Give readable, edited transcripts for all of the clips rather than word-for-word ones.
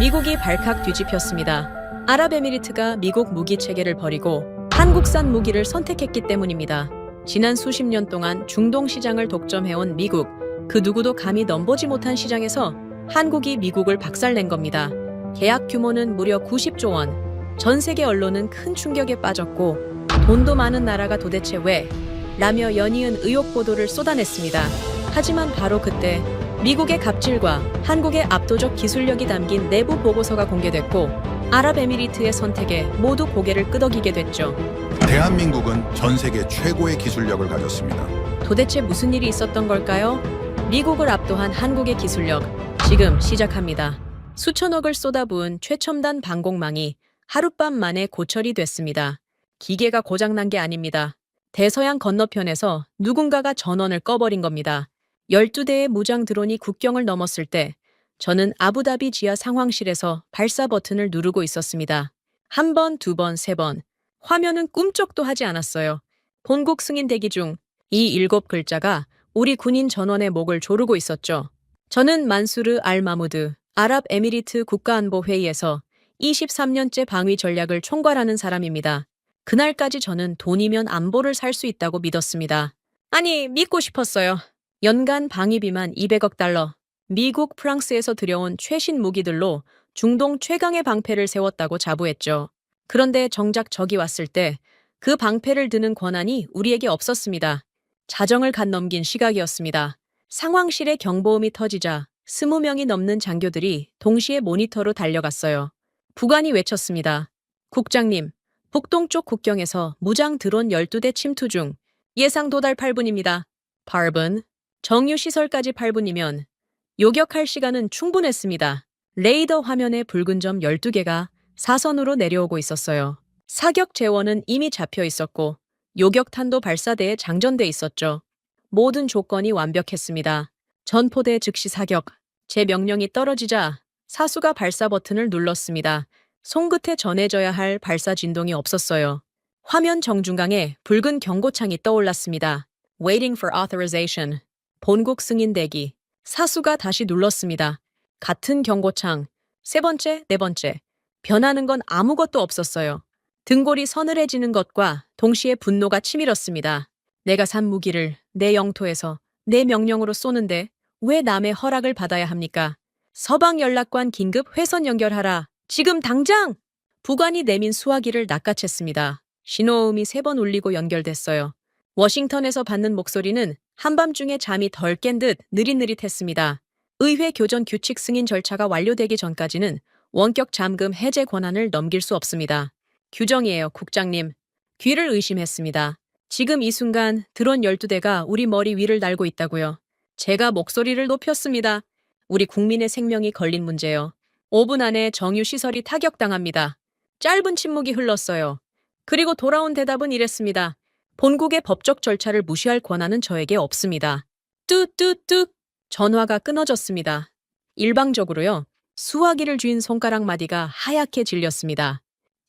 미국이 발칵 뒤집혔습니다. 아랍에미리트가 미국 무기 체계를 버리고 한국산 무기를 선택했기 때문입니다. 지난 수십 년 동안 중동 시장을 독점해온 미국, 그 누구도 감히 넘보지 못한 시장에서 한국이 미국을 박살낸 겁니다. 계약 규모는 무려 90조 원. 전 세계 언론은 큰 충격에 빠졌고 돈도 많은 나라가 도대체 왜? 라며 연이은 의혹 보도를 쏟아냈습니다. 하지만 바로 그때 미국의 갑질과 한국의 압도적 기술력이 담긴 내부 보고서가 공개됐고 아랍에미리트의 선택에 모두 고개를 끄덕이게 됐죠. 대한민국은 전 세계 최고의 기술력을 가졌습니다. 도대체 무슨 일이 있었던 걸까요? 미국을 압도한 한국의 기술력, 지금 시작합니다. 수천억을 쏟아부은 최첨단 방공망이 하룻밤 만에 고철이 됐습니다. 기계가 고장난 게 아닙니다. 대서양 건너편에서 누군가가 전원을 꺼버린 겁니다. 12대의 무장 드론이 국경을 넘었을 때 저는 아부다비 지하 상황실에서 발사 버튼을 누르고 있었습니다. 한 번, 두 번, 세 번. 화면은 꿈쩍도 하지 않았어요. 본국 승인 대기 중 이 7글자가 우리 군인 전원의 목을 조르고 있었죠. 저는 만수르 알 마무드 아랍에미리트 국가안보회의에서 23년째 방위 전략을 총괄하는 사람입니다. 그날까지 저는 돈이면 안보를 살 수 있다고 믿었습니다. 아니, 믿고 싶었어요. 연간 방위비만 200억 달러. 미국, 프랑스에서 들여온 최신 무기들로 중동 최강의 방패를 세웠다고 자부했죠. 그런데 정작 적이 왔을 때 그 방패를 드는 권한이 우리에게 없었습니다. 자정을 갓 넘긴 시각이었습니다. 상황실에 경보음이 터지자 20명이 넘는 장교들이 동시에 모니터로 달려갔어요. 부관이 외쳤습니다. 국장님, 북동쪽 국경에서 무장 드론 12대 침투 중 예상 도달 8분입니다. 8분? 정유시설까지 8분이면 요격할 시간은 충분했습니다. 레이더 화면에 붉은 점 12개가 사선으로 내려오고 있었어요. 사격 제원은 이미 잡혀 있었고 요격탄도 발사대에 장전돼 있었죠. 모든 조건이 완벽했습니다. 전포대 즉시 사격. 제 명령이 떨어지자 사수가 발사 버튼을 눌렀습니다. 손끝에 전해져야 할 발사 진동이 없었어요. 화면 정중앙에 붉은 경고창이 떠올랐습니다. Waiting for authorization. 본국 승인 대기. 사수가 다시 눌렀습니다. 같은 경고창. 세 번째, 네 번째. 변하는 건 아무것도 없었어요. 등골이 서늘해지는 것과 동시에 분노가 치밀었습니다. 내가 산 무기를 내 영토에서 내 명령으로 쏘는데 왜 남의 허락을 받아야 합니까? 서방 연락관 긴급 회선 연결하라. 지금 당장! 부관이 내민 수화기를 낚아챘습니다. 신호음이 3번 울리고 연결됐어요. 워싱턴에서 받는 목소리는 한밤중에 잠이 덜 깬 듯 느릿느릿했습니다. 의회 교전 규칙 승인 절차가 완료되기 전까지는 원격 잠금 해제 권한을 넘길 수 없습니다. 규정이에요, 국장님. 귀를 의심했습니다. 지금 이 순간 드론 12대가 우리 머리 위를 날고 있다고요. 제가 목소리를 높였습니다. 우리 국민의 생명이 걸린 문제요. 5분 안에 정유시설이 타격당합니다. 짧은 침묵이 흘렀어요. 그리고 돌아온 대답은 이랬습니다. 본국의 법적 절차를 무시할 권한은 저에게 없습니다. 뚜뚜뚜 전화가 끊어졌습니다. 일방적으로요. 수화기를 쥔 손가락 마디가 하얗게 질렸습니다.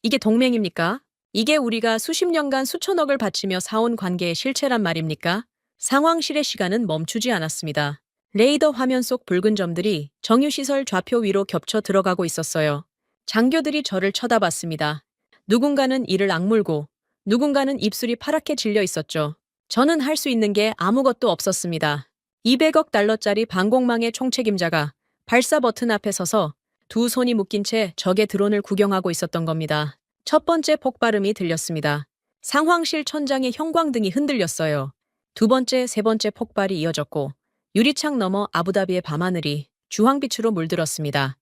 이게 동맹입니까? 이게 우리가 수십 년간 수천억을 바치며 사온 관계의 실체란 말입니까? 상황실의 시간은 멈추지 않았습니다. 레이더 화면 속 붉은 점들이 정유시설 좌표 위로 겹쳐 들어가고 있었어요. 장교들이 저를 쳐다봤습니다. 누군가는 이를 악물고 누군가는 입술이 파랗게 질려 있었죠. 저는 할 수 있는 게 아무것도 없었습니다. 200억 달러짜리 방공망의 총책임자가 발사 버튼 앞에 서서 두 손이 묶인 채 적의 드론을 구경하고 있었던 겁니다. 첫 번째 폭발음이 들렸습니다. 상황실 천장의 형광등이 흔들렸어요. 두 번째, 세 번째 폭발이 이어졌고 유리창 너머 아부다비의 밤하늘이 주황빛으로 물들었습니다.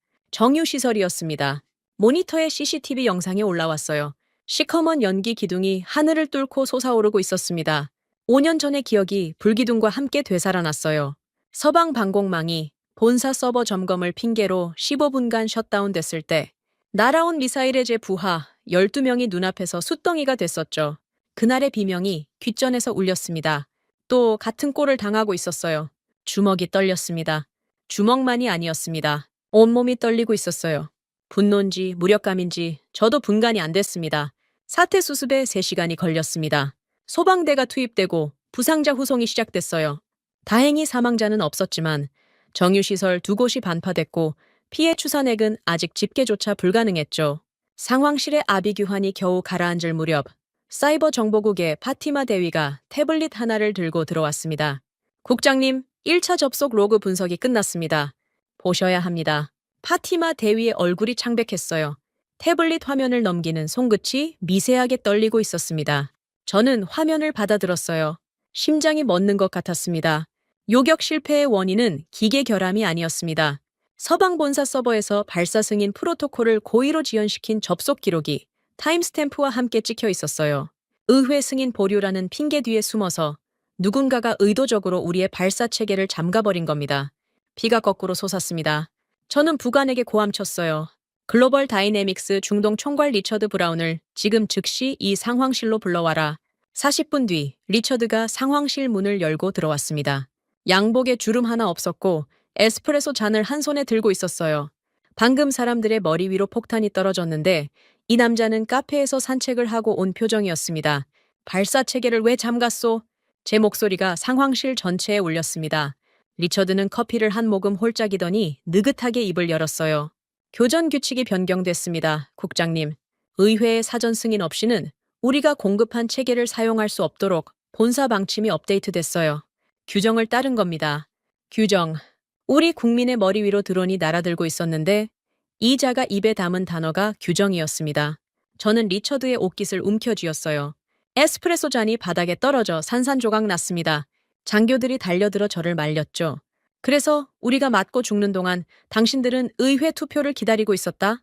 정유시설이었습니다. 모니터에 CCTV 영상이 올라왔어요. 시커먼 연기 기둥이 하늘을 뚫고 솟아오르고 있었습니다. 5년 전의 기억이 불기둥과 함께 되살아났어요. 서방 방공망이 본사 서버 점검을 핑계로 15분간 셧다운됐을 때 날아온 미사일의 제 부하 12명이 눈앞에서 숫덩이가 됐었죠. 그날의 비명이 귓전에서 울렸습니다. 또 같은 꼴을 당하고 있었어요. 주먹이 떨렸습니다. 주먹만이 아니었습니다. 온몸이 떨리고 있었어요. 분노인지 무력감인지 저도 분간이 안 됐습니다. 사태 수습에 3시간이 걸렸습니다. 소방대가 투입되고 부상자 후송이 시작됐어요. 다행히 사망자는 없었지만 정유시설 2곳이 반파됐고 피해 추산액은 아직 집계조차 불가능했죠. 상황실의 아비규환이 겨우 가라앉을 무렵 사이버 정보국의 파티마 대위가 태블릿 하나를 들고 들어왔습니다. 국장님, 1차 접속 로그 분석이 끝났습니다. 보셔야 합니다. 파티마 대위의 얼굴이 창백했어요. 태블릿 화면을 넘기는 손끝이 미세하게 떨리고 있었습니다. 저는 화면을 받아들었어요. 심장이 멎는 것 같았습니다. 요격 실패의 원인은 기계 결함이 아니었습니다. 서방 본사 서버에서 발사 승인 프로토콜을 고의로 지연시킨 접속 기록이 타임스탬프와 함께 찍혀 있었어요. 의회 승인 보류라는 핑계 뒤에 숨어서 누군가가 의도적으로 우리의 발사 체계를 잠가버린 겁니다. 피가 거꾸로 솟았습니다. 저는 부관에게 고함쳤어요. 글로벌 다이내믹스 중동 총괄 리처드 브라운을 지금 즉시 이 상황실로 불러와라. 40분 뒤 리처드가 상황실 문을 열고 들어왔습니다. 양복에 주름 하나 없었고 에스프레소 잔을 한 손에 들고 있었어요. 방금 사람들의 머리 위로 폭탄이 떨어졌는데 이 남자는 카페에서 산책을 하고 온 표정이었습니다. 발사 체계를 왜 잠갔소? 제 목소리가 상황실 전체에 울렸습니다. 리처드는 커피를 한 모금 홀짝이더니 느긋하게 입을 열었어요. 교전 규칙이 변경됐습니다, 국장님. 의회의 사전 승인 없이는 우리가 공급한 체계를 사용할 수 없도록 본사 방침이 업데이트됐어요. 규정을 따른 겁니다. 규정. 우리 국민의 머리 위로 드론이 날아들고 있었는데 이자가 입에 담은 단어가 규정이었습니다. 저는 리처드의 옷깃을 움켜쥐었어요. 에스프레소 잔이 바닥에 떨어져 산산조각 났습니다. 장교들이 달려들어 저를 말렸죠. 그래서 우리가 맞고 죽는 동안 당신들은 의회 투표를 기다리고 있었다?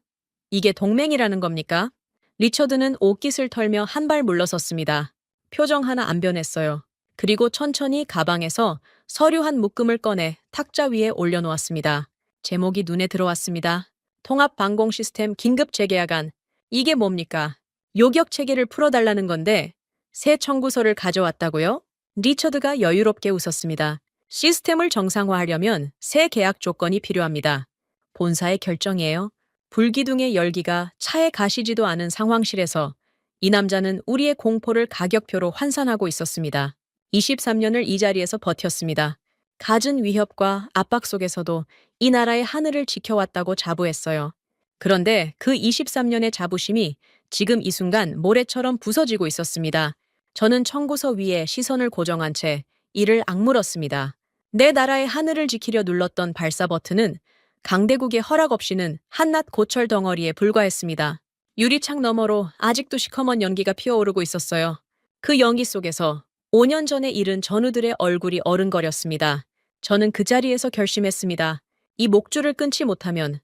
이게 동맹이라는 겁니까? 리처드는 옷깃을 털며 한 발 물러섰습니다. 표정 하나 안 변했어요. 그리고 천천히 가방에서 서류 한 묶음을 꺼내 탁자 위에 올려놓았습니다. 제목이 눈에 들어왔습니다. 통합방공 시스템 긴급 재계약안. 이게 뭡니까? 요격 체계를 풀어달라는 건데 새 청구서를 가져왔다고요? 리처드가 여유롭게 웃었습니다. 시스템을 정상화하려면 새 계약 조건이 필요합니다. 본사의 결정이에요. 불기둥의 열기가 차에 가시지도 않은 상황실에서 이 남자는 우리의 공포를 가격표로 환산하고 있었습니다. 23년을 이 자리에서 버텼습니다. 갖은 위협과 압박 속에서도 이 나라의 하늘을 지켜왔다고 자부했어요. 그런데 그 23년의 자부심이 지금 이 순간 모래처럼 부서지고 있었습니다. 저는 청구서 위에 시선을 고정한 채 이를 악물었습니다. 내 나라의 하늘을 지키려 눌렀던 발사 버튼은 강대국의 허락 없이는 한낱 고철 덩어리에 불과했습니다. 유리창 너머로 아직도 시커먼 연기가 피어오르고 있었어요. 그 연기 속에서 5년 전에 잃은 전우들의 얼굴이 어른거렸습니다. 저는 그 자리에서 결심했습니다. 이 목줄을 끊지 못하면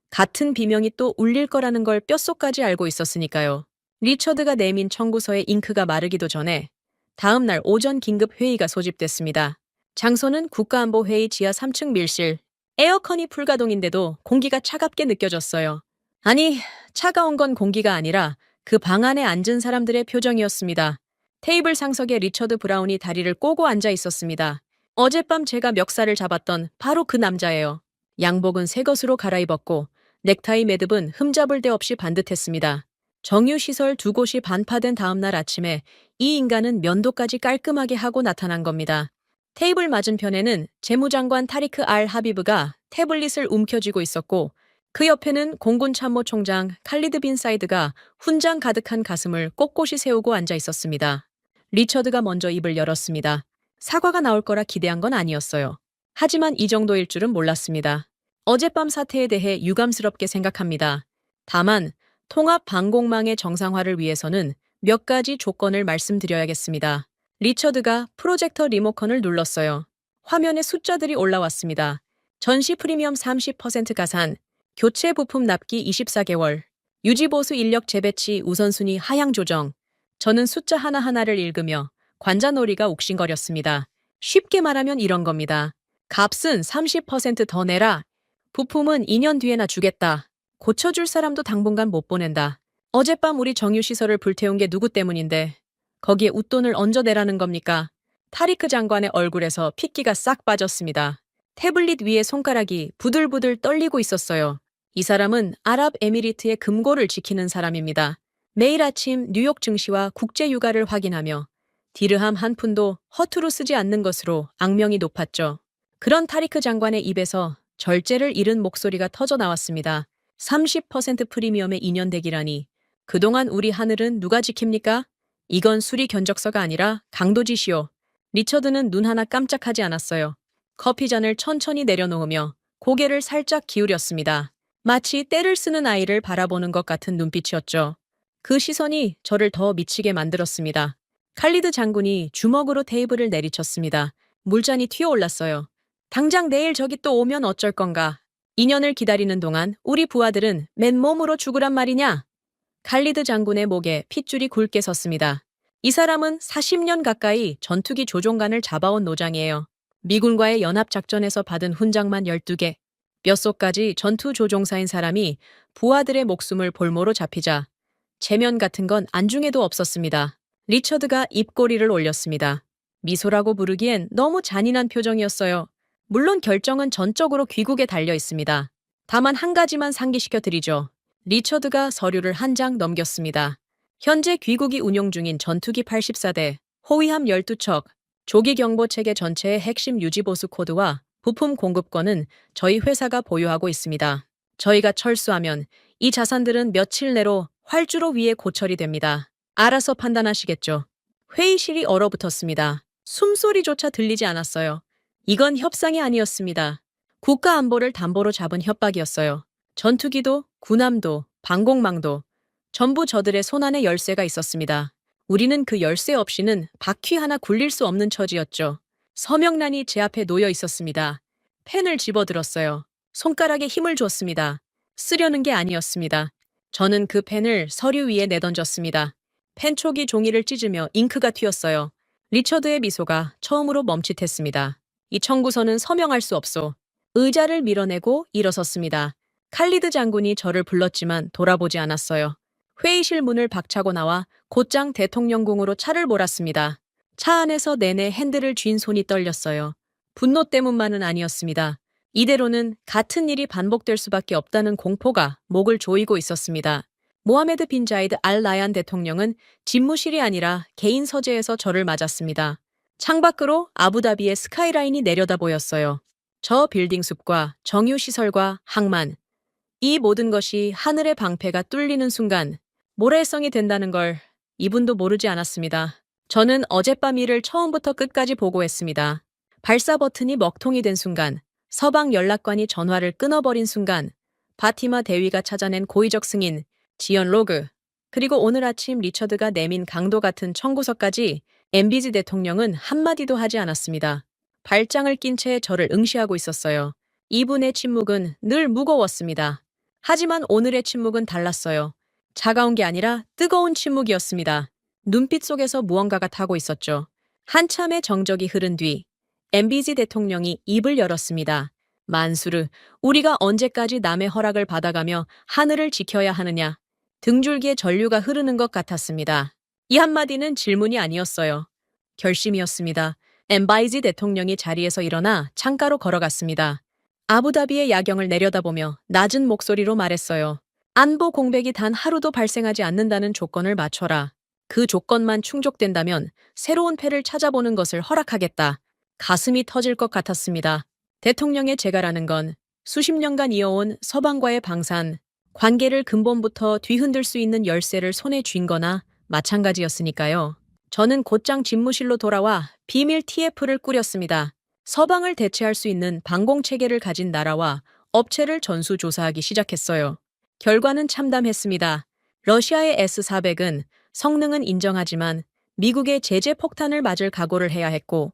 같은 비명이 또 울릴 거라는 걸 뼛속까지 알고 있었으니까요. 리처드가 내민 청구서의 잉크가 마르기도 전에 다음 날 오전 긴급 회의가 소집됐습니다. 장소는 국가안보회의 지하 3층 밀실. 에어컨이 불가동인데도 공기가 차갑게 느껴졌어요. 아니, 차가운 건 공기가 아니라 그 방 안에 앉은 사람들의 표정이었습니다. 테이블 상석에 리처드 브라운이 다리를 꼬고 앉아 있었습니다. 어젯밤 제가 멱살을 잡았던 바로 그 남자예요. 양복은 새 것으로 갈아입었고 넥타이 매듭은 흠잡을 데 없이 반듯했습니다. 정유시설 두 곳이 반파된 다음 날 아침에 이 인간은 면도까지 깔끔하게 하고 나타난 겁니다. 테이블 맞은편에는 재무장관 타리크 알 하비브가 태블릿을 움켜쥐고 있었고 그 옆에는 공군 참모총장 칼리드 빈 사이드가 훈장 가득한 가슴을 꼿꼿이 세우고 앉아 있었습니다. 리처드가 먼저 입을 열었습니다. 사과가 나올 거라 기대한 건 아니었어요. 하지만 이 정도일 줄은 몰랐습니다. 어젯밤 사태에 대해 유감스럽게 생각합니다. 다만 통합 방공망의 정상화를 위해서는 몇 가지 조건을 말씀드려야겠습니다. 리처드가 프로젝터 리모컨을 눌렀어요. 화면에 숫자들이 올라왔습니다. 전시 프리미엄 30% 가산, 교체 부품 납기 24개월, 유지보수 인력 재배치 우선순위 하향 조정. 저는 숫자 하나하나를 읽으며 관자놀이가 욱신거렸습니다. 쉽게 말하면 이런 겁니다. 값은 30%더 내라. 부품은 2년 뒤에나 주겠다. 고쳐줄 사람도 당분간 못 보낸다. 어젯밤 우리 정유시설을 불태운 게 누구 때문인데 거기에 웃돈을 얹어내라는 겁니까? 타리크 장관의 얼굴에서 핏기가 싹 빠졌습니다. 태블릿 위에 손가락이 부들부들 떨리고 있었어요. 이 사람은 아랍에미리트의 금고를 지키는 사람입니다. 매일 아침 뉴욕 증시와 국제 유가를 확인하며 디르함 한 푼도 허투루 쓰지 않는 것으로 악명이 높았죠. 그런 타리크 장관의 입에서 절제를 잃은 목소리가 터져 나왔습니다. 30% 프리미엄의 2년 대기라니. 그동안 우리 하늘은 누가 지킵니까? 이건 수리 견적서가 아니라 강도짓이요. 리처드는 눈 하나 깜짝하지 않았어요. 커피 잔을 천천히 내려놓으며 고개를 살짝 기울였습니다. 마치 때를 쓰는 아이를 바라보는 것 같은 눈빛이었죠. 그 시선이 저를 더 미치게 만들었습니다. 칼리드 장군이 주먹으로 테이블을 내리쳤습니다. 물잔이 튀어올랐어요. 당장 내일 저기 또 오면 어쩔 건가? 2년을 기다리는 동안 우리 부하들은 맨몸으로 죽으란 말이냐? 칼리드 장군의 목에 핏줄이 굵게 섰습니다. 이 사람은 40년 가까이 전투기 조종관을 잡아온 노장이에요. 미군과의 연합작전에서 받은 훈장만 12개. 뼛속까지 전투 조종사인 사람이 부하들의 목숨을 볼모로 잡히자 체면 같은 건 안중에도 없었습니다. 리처드가 입꼬리를 올렸습니다. 미소라고 부르기엔 너무 잔인한 표정이었어요. 물론 결정은 전적으로 귀국에 달려 있습니다. 다만 한 가지만 상기시켜 드리죠. 리처드가 서류를 한 장 넘겼습니다. 현재 귀국이 운용 중인 전투기 84대, 호위함 12척, 조기 경보 체계 전체의 핵심 유지 보수 코드와 부품 공급권은 저희 회사가 보유하고 있습니다. 저희가 철수하면 이 자산들은 며칠 내로 활주로 위에 고철이 됩니다. 알아서 판단하시겠죠. 회의실이 얼어붙었습니다. 숨소리조차 들리지 않았어요. 이건 협상이 아니었습니다. 국가 안보를 담보로 잡은 협박이었어요. 전투기도, 군함도, 방공망도 전부 저들의 손안에 열쇠가 있었습니다. 우리는 그 열쇠 없이는 바퀴 하나 굴릴 수 없는 처지였죠. 서명란이 제 앞에 놓여 있었습니다. 펜을 집어들었어요. 손가락에 힘을 줬습니다. 쓰려는 게 아니었습니다. 저는 그 펜을 서류 위에 내던졌습니다. 펜촉이 종이를 찢으며 잉크가 튀었어요. 리처드의 미소가 처음으로 멈칫했습니다. 이 청구서는 서명할 수 없소. 의자를 밀어내고 일어섰습니다. 칼리드 장군이 저를 불렀지만 돌아보지 않았어요. 회의실 문을 박차고 나와 곧장 대통령궁으로 차를 몰았습니다. 차 안에서 내내 핸들을 쥔 손이 떨렸어요. 분노 때문만은 아니었습니다. 이대로는 같은 일이 반복될 수밖에 없다는 공포가 목을 조이고 있었습니다. 모하메드 빈 자이드 알 나얀 대통령은 집무실이 아니라 개인 서재에서 저를 맞았습니다. 창밖으로 아부다비의 스카이라인이 내려다 보였어요. 저 빌딩 숲과 정유시설과 항만, 이 모든 것이 하늘의 방패가 뚫리는 순간 모래성이 된다는 걸 이분도 모르지 않았습니다. 저는 어젯밤 일을 처음부터 끝까지 보고했습니다. 발사 버튼이 먹통이 된 순간, 서방 연락관이 전화를 끊어버린 순간, 바티마 대위가 찾아낸 고의적 승인, 지연 로그, 그리고 오늘 아침 리처드가 내민 강도 같은 청구서까지 엠비지 대통령은 한마디도 하지 않았습니다. 발장을 낀 채 저를 응시하고 있었어요. 이분의 침묵은 늘 무거웠습니다. 하지만 오늘의 침묵은 달랐어요. 차가운 게 아니라 뜨거운 침묵이었습니다. 눈빛 속에서 무언가가 타고 있었죠. 한참의 정적이 흐른 뒤 엠비지 대통령이 입을 열었습니다. 만수르, 우리가 언제까지 남의 허락을 받아가며 하늘을 지켜야 하느냐. 등줄기에 전류가 흐르는 것 같았습니다. 이 한마디는 질문이 아니었어요. 결심이었습니다. 엠바이지 대통령이 자리에서 일어나 창가로 걸어갔습니다. 아부다비의 야경을 내려다보며 낮은 목소리로 말했어요. 안보 공백이 단 하루도 발생하지 않는다는 조건을 맞춰라. 그 조건만 충족된다면 새로운 패를 찾아보는 것을 허락하겠다. 가슴이 터질 것 같았습니다. 대통령의 재가라는 건 수십 년간 이어온 서방과의 방산, 관계를 근본부터 뒤흔들 수 있는 열쇠를 손에 쥔 거나 마찬가지였으니까요. 저는 곧장 집무실로 돌아와 비밀 TF를 꾸렸습니다. 서방을 대체할 수 있는 방공체계를 가진 나라와 업체를 전수조사하기 시작했어요. 결과는 참담했습니다. 러시아의 S-400은 성능은 인정하지만 미국의 제재 폭탄을 맞을 각오를 해야 했고,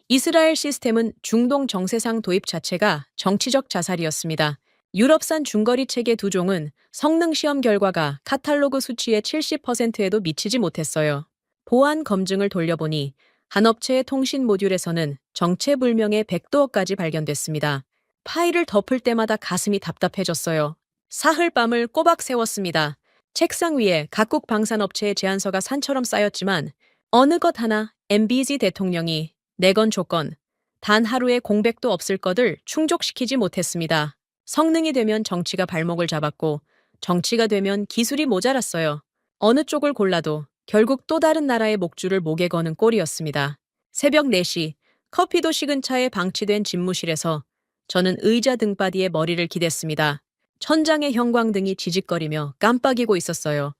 이스라엘 시스템은 중동 정세상 도입 자체가 정치적 자살이었습니다. 유럽산 중거리 체계 두 종은 성능 시험 결과가 카탈로그 수치의 70%에도 미치지 못했어요. 보안 검증을 돌려보니 한 업체의 통신 모듈에서는 정체불명의 백도어까지 발견됐습니다. 파일을 덮을 때마다 가슴이 답답해졌어요. 사흘 밤을 꼬박 세웠습니다. 책상 위에 각국 방산업체의 제안서가 산처럼 쌓였지만 어느 것 하나 엠비지 대통령이 내건 조건, 단 하루의 공백도 없을 것을 충족시키지 못했습니다. 성능이 되면 정치가 발목을 잡았고 정치가 되면 기술이 모자랐어요. 어느 쪽을 골라도 결국 또 다른 나라의 목줄을 목에 거는 꼴이었습니다. 새벽 4시, 커피도 식은 차에 방치된 집무실에서 저는 의자 등바디에 머리를 기댔습니다. 천장의 형광등이 지직거리며 깜빡이고 있었어요.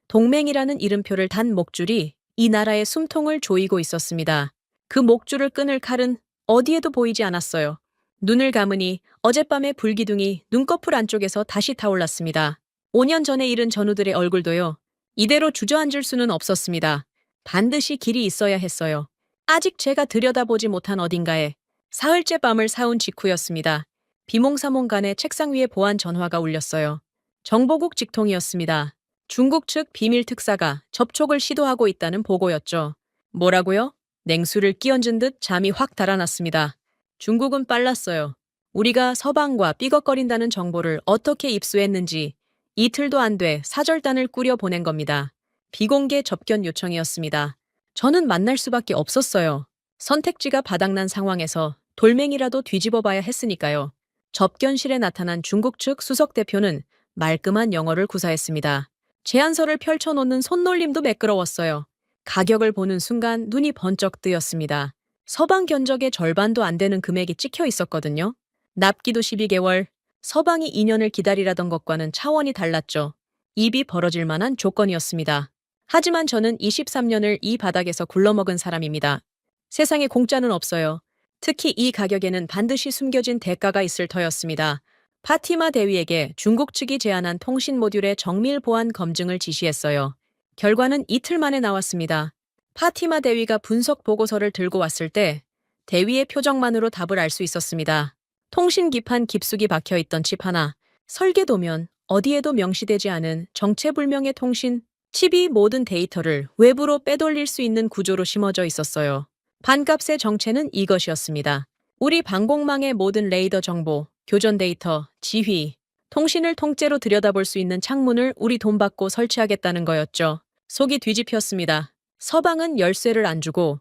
동맹이라는 이름표를 단 목줄이 이 나라의 숨통을 조이고 있었습니다. 그 목줄을 끊을 칼은 어디에도 보이지 않았어요. 눈을 감으니 어젯밤의 불기둥이 눈꺼풀 안쪽에서 다시 타올랐습니다. 5년 전에 잃은 전우들의 얼굴도요. 이대로 주저앉을 수는 없었습니다. 반드시 길이 있어야 했어요. 아직 제가 들여다보지 못한 어딘가에 사흘째 밤을 사운 직후였습니다. 비몽사몽간에 책상 위에 보안 전화가 울렸어요. 정보국 직통이었습니다. 중국 측 비밀 특사가 접촉을 시도하고 있다는 보고였죠. 뭐라고요? 냉수를 끼얹은 듯 잠이 확 달아났습니다. 중국은 빨랐어요. 우리가 서방과 삐걱거린다는 정보를 어떻게 입수했는지 이틀도 안 돼 사절단을 꾸려 보낸 겁니다. 비공개 접견 요청이었습니다. 저는 만날 수밖에 없었어요. 선택지가 바닥난 상황에서 돌멩이라도 뒤집어 봐야 했으니까요. 접견실에 나타난 중국 측 수석 대표는 말끔한 영어를 구사했습니다. 제안서를 펼쳐놓는 손놀림도 매끄러웠어요. 가격을 보는 순간 눈이 번쩍 뜨였습니다. 서방 견적의 절반도 안 되는 금액이 찍혀 있었거든요. 납기도 12개월, 서방이 2년을 기다리라던 것과는 차원이 달랐죠. 입이 벌어질 만한 조건이었습니다. 하지만 저는 23년을 이 바닥에서 굴러먹은 사람입니다. 세상에 공짜는 없어요. 특히 이 가격에는 반드시 숨겨진 대가가 있을 터였습니다. 파티마 대위에게 중국 측이 제안한 통신 모듈의 정밀 보안 검증을 지시했어요. 결과는 이틀 만에 나왔습니다. 파티마 대위가 분석 보고서를 들고 왔을 때 대위의 표정만으로 답을 알 수 있었습니다. 통신 기판 깊숙이 박혀있던 칩 하나, 설계도면 어디에도 명시되지 않은 정체불명의 통신 칩이 모든 데이터를 외부로 빼돌릴 수 있는 구조로 심어져 있었어요. 반값의 정체는 이것이었습니다. 우리 방공망의 모든 레이더 정보, 교전 데이터, 지휘, 통신을 통째로 들여다볼 수 있는 창문을 우리 돈 받고 설치하겠다는 거였죠. 속이 뒤집혔습니다. 서방은 열쇠를 안 주고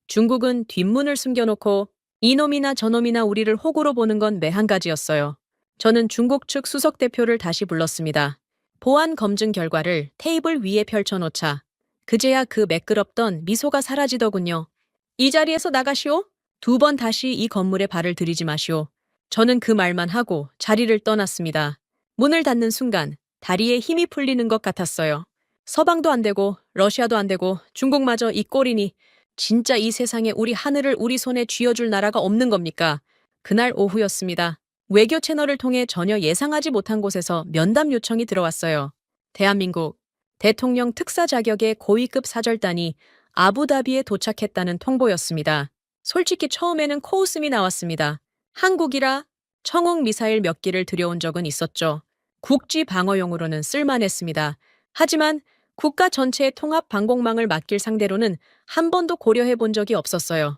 중국은 뒷문을 숨겨놓고 이놈이나 저놈이나 우리를 호구로 보는 건 매한가지였어요. 저는 중국 측 수석 대표를 다시 불렀습니다. 보안 검증 결과를 테이블 위에 펼쳐놓자 그제야 그 매끄럽던 미소가 사라지더군요. 이 자리에서 나가시오? 2번 다시 이 건물에 발을 들이지 마시오. 저는 그 말만 하고 자리를 떠났습니다. 문을 닫는 순간 다리에 힘이 풀리는 것 같았어요. 서방도 안 되고 러시아도 안 되고 중국마저 이 꼴이니 진짜 이 세상에 우리 하늘을 우리 손에 쥐어줄 나라가 없는 겁니까? 그날 오후였습니다. 외교 채널을 통해 전혀 예상하지 못한 곳에서 면담 요청이 들어왔어요. 대한민국 대통령 특사 자격의 고위급 사절단이 아부다비에 도착했다는 통보였습니다. 솔직히 처음에는 코웃음이 나왔습니다. 한국이라 청홍 미사일 몇 기를 들여온 적은 있었죠. 국지 방어용으로는 쓸만했습니다. 하지만 국가 전체의 통합 방공망을 맡길 상대로는 한 번도 고려해 본 적이 없었어요.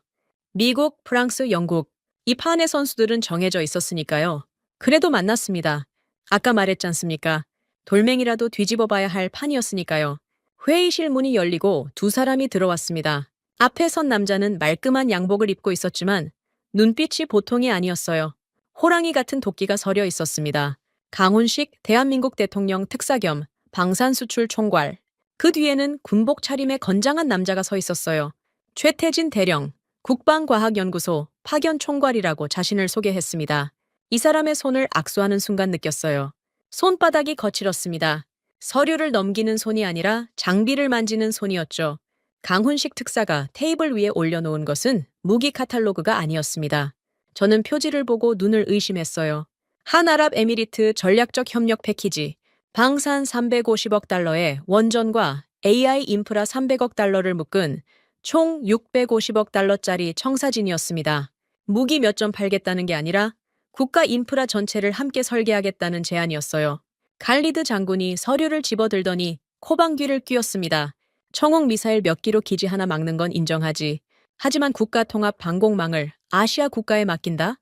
미국, 프랑스, 영국, 이 판의 선수들은 정해져 있었으니까요. 그래도 만났습니다. 아까 말했지 않습니까? 돌멩이라도 뒤집어 봐야 할 판이었으니까요. 회의실 문이 열리고 2사람이 들어왔습니다. 앞에 선 남자는 말끔한 양복을 입고 있었지만 눈빛이 보통이 아니었어요. 호랑이 같은 도끼가 서려 있었습니다. 강훈식 대한민국 대통령 특사 겸 방산수출 총괄. 그 뒤에는 군복 차림의 건장한 남자가 서 있었어요. 최태진 대령, 국방과학연구소 파견 총괄이라고 자신을 소개했습니다. 이 사람의 손을 악수하는 순간 느꼈어요. 손바닥이 거칠었습니다. 서류를 넘기는 손이 아니라 장비를 만지는 손이었죠. 강훈식 특사가 테이블 위에 올려놓은 것은 무기 카탈로그가 아니었습니다. 저는 표지를 보고 눈을 의심했어요. 한아랍에미리트 전략적 협력 패키지, 방산 350억 달러에 원전과 AI 인프라 300억 달러를 묶은 총 650억 달러짜리 청사진이었습니다. 무기 몇 점 팔겠다는 게 아니라 국가 인프라 전체를 함께 설계하겠다는 제안이었어요. 갈리드 장군이 서류를 집어들더니 코방귀를 뀌었습니다. 청홍 미사일 몇 기로 기지 하나 막는 건 인정하지. 하지만 국가 통합 방공망을 아시아 국가에 맡긴다?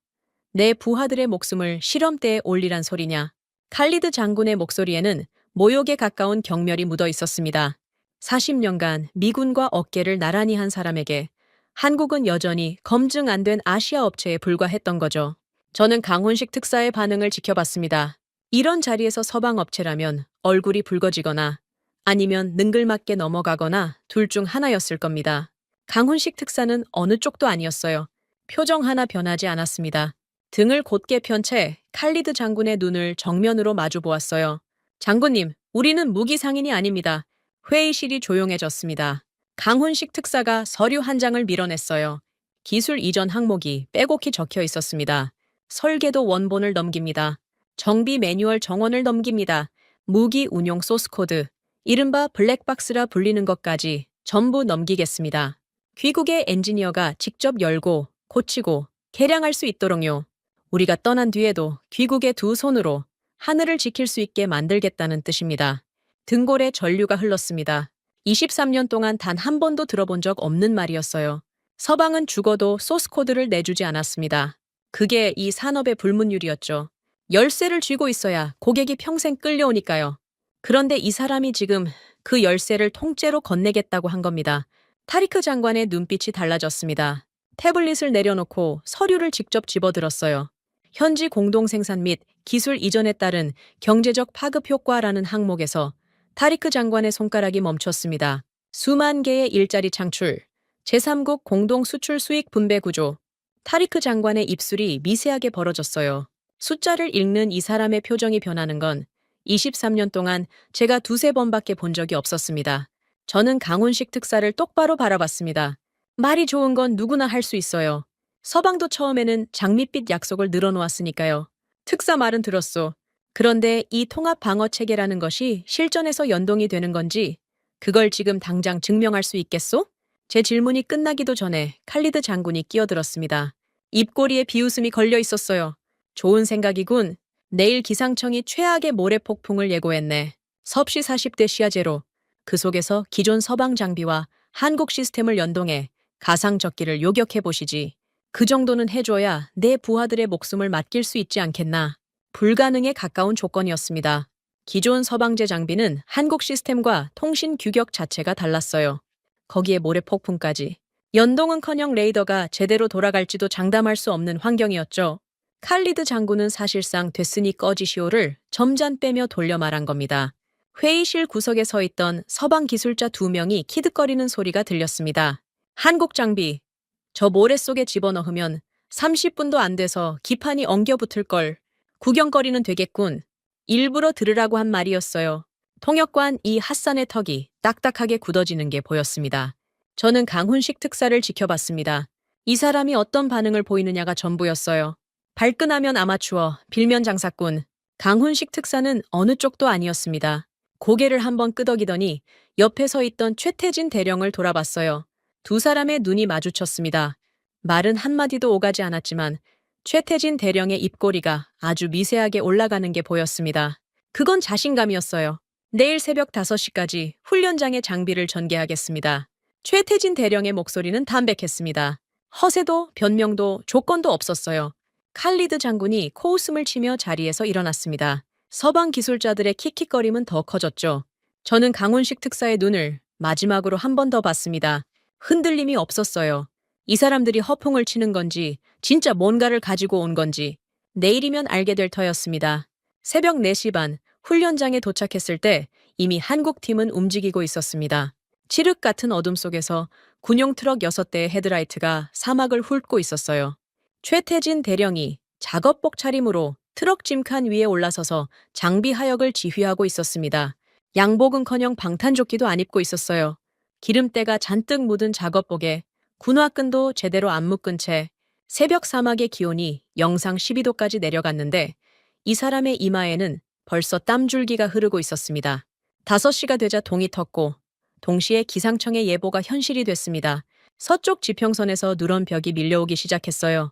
내 부하들의 목숨을 실험대에 올리란 소리냐. 칼리드 장군의 목소리에는 모욕에 가까운 경멸이 묻어 있었습니다. 40년간 미군과 어깨를 나란히 한 사람에게 한국은 여전히 검증 안 된 아시아 업체에 불과했던 거죠. 저는 강훈식 특사의 반응을 지켜봤습니다. 이런 자리에서 서방 업체라면 얼굴이 붉어지거나 아니면 능글맞게 넘어가거나 둘 중 하나였을 겁니다. 강훈식 특사는 어느 쪽도 아니었어요. 표정 하나 변하지 않았습니다. 등을 곧게 편 채 칼리드 장군의 눈을 정면으로 마주 보았어요. 장군님, 우리는 무기 상인이 아닙니다. 회의실이 조용해졌습니다. 강훈식 특사가 서류 한 장을 밀어냈어요. 기술 이전 항목이 빼곡히 적혀 있었습니다. 설계도 원본을 넘깁니다. 정비 매뉴얼 정원을 넘깁니다. 무기 운용 소스 코드, 이른바 블랙박스라 불리는 것까지 전부 넘기겠습니다. 귀국의 엔지니어가 직접 열고 고치고 개량할 수 있도록요. 우리가 떠난 뒤에도 귀국의 두 손으로 하늘을 지킬 수 있게 만들겠다는 뜻입니다. 등골에 전류가 흘렀습니다. 23년 동안 단 한 번도 들어본 적 없는 말이었어요. 서방은 죽어도 소스 코드를 내주지 않았습니다. 그게 이 산업의 불문율이었죠. 열쇠를 쥐고 있어야 고객이 평생 끌려오니까요. 그런데 이 사람이 지금 그 열쇠를 통째로 건네겠다고 한 겁니다. 타리크 장관의 눈빛이 달라졌습니다. 태블릿을 내려놓고 서류를 직접 집어들었어요. 현지 공동 생산 및 기술 이전에 따른 경제적 파급 효과라는 항목에서 타리크 장관의 손가락이 멈췄습니다. 수만 개의 일자리 창출, 제3국 공동 수출 수익 분배 구조. 타리크 장관의 입술이 미세하게 벌어졌어요. 숫자를 읽는 이 사람의 표정이 변하는 건 23년 동안 제가 두세 번밖에 본 적이 없었습니다. 저는 강훈식 특사를 똑바로 바라봤습니다. 말이 좋은 건 누구나 할 수 있어요. 서방도 처음에는 장밋빛 약속을 늘어놓았으니까요. 특사 말은 들었소. 그런데 이 통합 방어 체계라는 것이 실전에서 연동이 되는 건지 그걸 지금 당장 증명할 수 있겠소? 제 질문이 끝나기도 전에 칼리드 장군이 끼어들었습니다. 입꼬리에 비웃음이 걸려 있었어요. 좋은 생각이군. 내일 기상청이 최악의 모래 폭풍을 예고했네. 섭씨 40대 시야제로 그 속에서 기존 서방 장비와 한국 시스템을 연동해 가상적기를 요격해 보시지. 그 정도는 해줘야 내 부하들의 목숨을 맡길 수 있지 않겠나. 불가능에 가까운 조건이었습니다. 기존 서방제 장비는 한국 시스템과 통신 규격 자체가 달랐어요. 거기에 모래 폭풍까지. 연동은커녕 레이더가 제대로 돌아갈지도 장담할 수 없는 환경이었죠. 칼리드 장군은 사실상 됐으니 꺼지시오를 점잔 빼며 돌려 말한 겁니다. 회의실 구석에 서 있던 서방 기술자 2명이 키득거리는 소리가 들렸습니다. 한국 장비, 저 모래 속에 집어넣으면 30분도 안 돼서 기판이 엉겨붙을걸. 구경거리는 되겠군. 일부러 들으라고 한 말이었어요. 통역관 이 핫산의 턱이 딱딱하게 굳어지는 게 보였습니다. 저는 강훈식 특사를 지켜봤습니다. 이 사람이 어떤 반응을 보이느냐가 전부였어요. 발끈하면 아마추어, 빌면 장사꾼. 강훈식 특사는 어느 쪽도 아니었습니다. 고개를 한번 끄덕이더니 옆에 서 있던 최태진 대령을 돌아봤어요. 두 사람의 눈이 마주쳤습니다. 말은 한마디도 오가지 않았지만 최태진 대령의 입꼬리가 아주 미세하게 올라가는 게 보였습니다. 그건 자신감이었어요. 내일 새벽 5시까지 훈련장에 장비를 전개하겠습니다. 최태진 대령의 목소리는 담백했습니다. 허세도 변명도 조건도 없었어요. 칼리드 장군이 코웃음을 치며 자리에서 일어났습니다. 서방 기술자들의 킥킥거림은 더 커졌죠. 저는 강훈식 특사의 눈을 마지막으로 한 번 더 봤습니다. 흔들림이 없었어요. 이 사람들이 허풍을 치는 건지 진짜 뭔가를 가지고 온 건지 내일이면 알게 될 터였습니다. 새벽 4시 반 훈련장에 도착했을 때 이미 한국 팀은 움직이고 있었습니다. 칠흑 같은 어둠 속에서 군용 트럭 6대의 헤드라이트가 사막을 훑고 있었어요. 최태진 대령이 작업복 차림으로 트럭 짐칸 위에 올라서서 장비 하역을 지휘하고 있었습니다. 양복은커녕 방탄조끼도 안 입고 있었어요. 기름때가 잔뜩 묻은 작업복에 군화끈도 제대로 안 묶은 채 새벽 사막의 기온이 영상 12도까지 내려갔는데 이 사람의 이마에는 벌써 땀줄기가 흐르고 있었습니다. 5시가 되자 동이 텄고 동시에 기상청의 예보가 현실이 됐습니다. 서쪽 지평선에서 누런 벽이 밀려오기 시작했어요.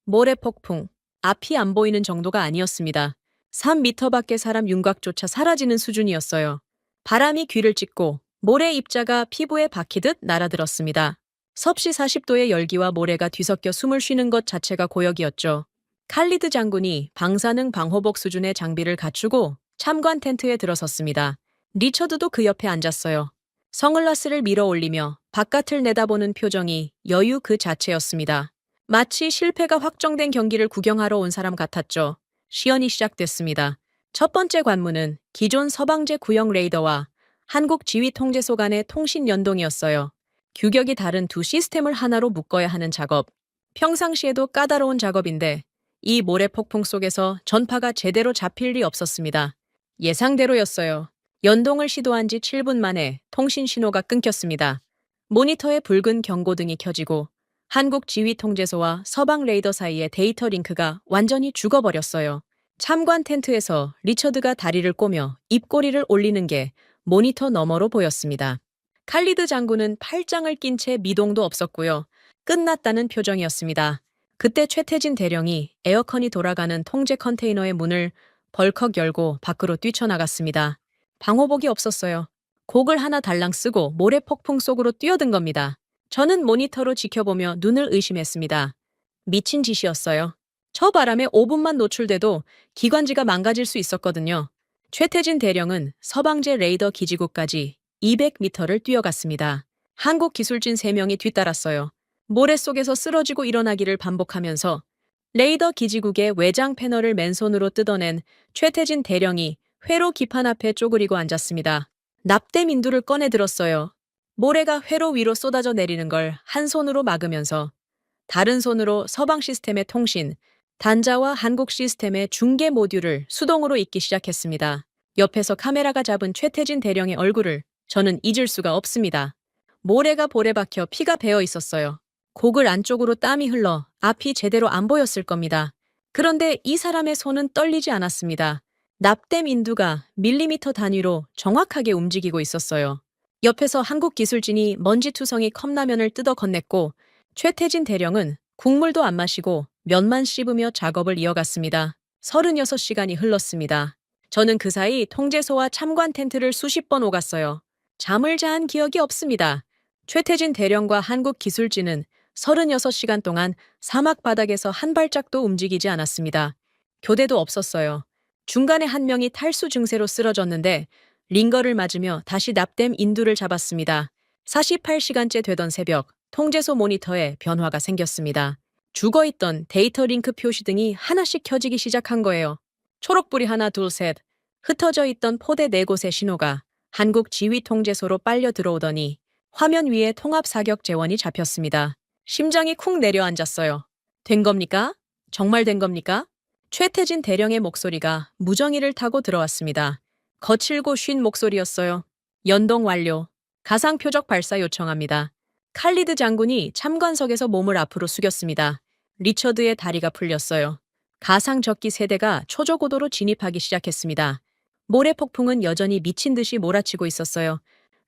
모래 폭풍, 앞이 안 보이는 정도가 아니었습니다. 3미터 밖의 사람 윤곽조차 사라지는 수준이었어요. 바람이 귀를 찢고 모래 입자가 피부에 박히듯 날아들었습니다. 섭씨 40도의 열기와 모래가 뒤섞여 숨을 쉬는 것 자체가 고역이었죠. 칼리드 장군이 방사능 방호복 수준의 장비를 갖추고 참관 텐트에 들어섰습니다. 리처드도 그 옆에 앉았어요. 선글라스를 밀어 올리며 바깥을 내다보는 표정이 여유 그 자체였습니다. 마치 실패가 확정된 경기를 구경하러 온 사람 같았죠. 시연이 시작됐습니다. 첫 번째 관문은 기존 서방제 구형 레이더와 한국 지휘통제소 간의 통신 연동이었어요. 규격이 다른 두 시스템을 하나로 묶어야 하는 작업. 평상시에도 까다로운 작업인데 이 모래 폭풍 속에서 전파가 제대로 잡힐 리 없었습니다. 예상대로였어요. 연동을 시도한 지 7분 만에 통신 신호가 끊겼습니다. 모니터에 붉은 경고등이 켜지고 한국 지휘통제소와 서방 레이더 사이의 데이터 링크가 완전히 죽어버렸어요. 참관 텐트에서 리처드가 다리를 꼬며 입꼬리를 올리는 게 모니터 너머로 보였습니다. 칼리드 장군은 팔짱을 낀 채 미동도 없었고요. 끝났다는 표정이었습니다. 그때 최태진 대령이 에어컨이 돌아가는 통제 컨테이너의 문을 벌컥 열고 밖으로 뛰쳐나갔습니다. 방호복이 없었어요. 곡을 하나 달랑 쓰고 모래 폭풍 속으로 뛰어든 겁니다. 저는 모니터로 지켜보며 눈을 의심했습니다. 미친 짓이었어요. 저 바람에 5분만 노출돼도 기관지가 망가질 수 있었거든요. 최태진 대령은 서방제 레이더 기지국까지 200m를 뛰어갔습니다. 한국 기술진 3명이 뒤따랐어요. 모래 속에서 쓰러지고 일어나기를 반복하면서 레이더 기지국의 외장 패널을 맨손으로 뜯어낸 최태진 대령이 회로 기판 앞에 쪼그리고 앉았습니다. 납땜 인두를 꺼내 들었어요. 모래가 회로 위로 쏟아져 내리는 걸 한 손으로 막으면서 다른 손으로 서방 시스템의 통신, 단자와 한국 시스템의 중계 모듈을 수동으로 잇기 시작했습니다. 옆에서 카메라가 잡은 최태진 대령의 얼굴을 저는 잊을 수가 없습니다. 모래가 볼에 박혀 피가 배어 있었어요. 고글 안쪽으로 땀이 흘러 앞이 제대로 안 보였을 겁니다. 그런데 이 사람의 손은 떨리지 않았습니다. 납땜 인두가 밀리미터 단위로 정확하게 움직이고 있었어요. 옆에서 한국 기술진이 먼지투성이 컵라면을 뜯어 건넸고 최태진 대령은 국물도 안 마시고 면만 씹으며 작업을 이어갔습니다. 36시간이 흘렀습니다. 저는 그 사이 통제소와 참관 텐트를 수십 번 오갔어요. 잠을 잔 기억이 없습니다. 최태진 대령과 한국 기술진은 36시간 동안 사막 바닥에서 한 발짝도 움직이지 않았습니다. 교대도 없었어요. 중간에 한 명이 탈수 증세로 쓰러졌는데 링거를 맞으며 다시 납땜 인두를 잡았습니다. 48시간째 되던 새벽, 통제소 모니터에 변화가 생겼습니다. 죽어있던 데이터 링크 표시등이 하나씩 켜지기 시작한 거예요. 초록불이 하나 둘 셋, 흩어져 있던 포대 4곳의 신호가 한국 지휘통제소로 빨려 들어오더니 화면 위에 통합 사격 재원이 잡혔습니다. 심장이 쿵 내려앉았어요. 된 겁니까? 정말 된 겁니까? 최태진 대령의 목소리가 무정의를 타고 들어왔습니다. 거칠고 쉰 목소리였어요. 연동 완료. 가상 표적 발사 요청합니다. 칼리드 장군이 참관석에서 몸을 앞으로 숙였습니다. 리처드의 다리가 풀렸어요. 가상 적기 세대가 초저고도로 진입하기 시작했습니다. 모래 폭풍은 여전히 미친 듯이 몰아치고 있었어요.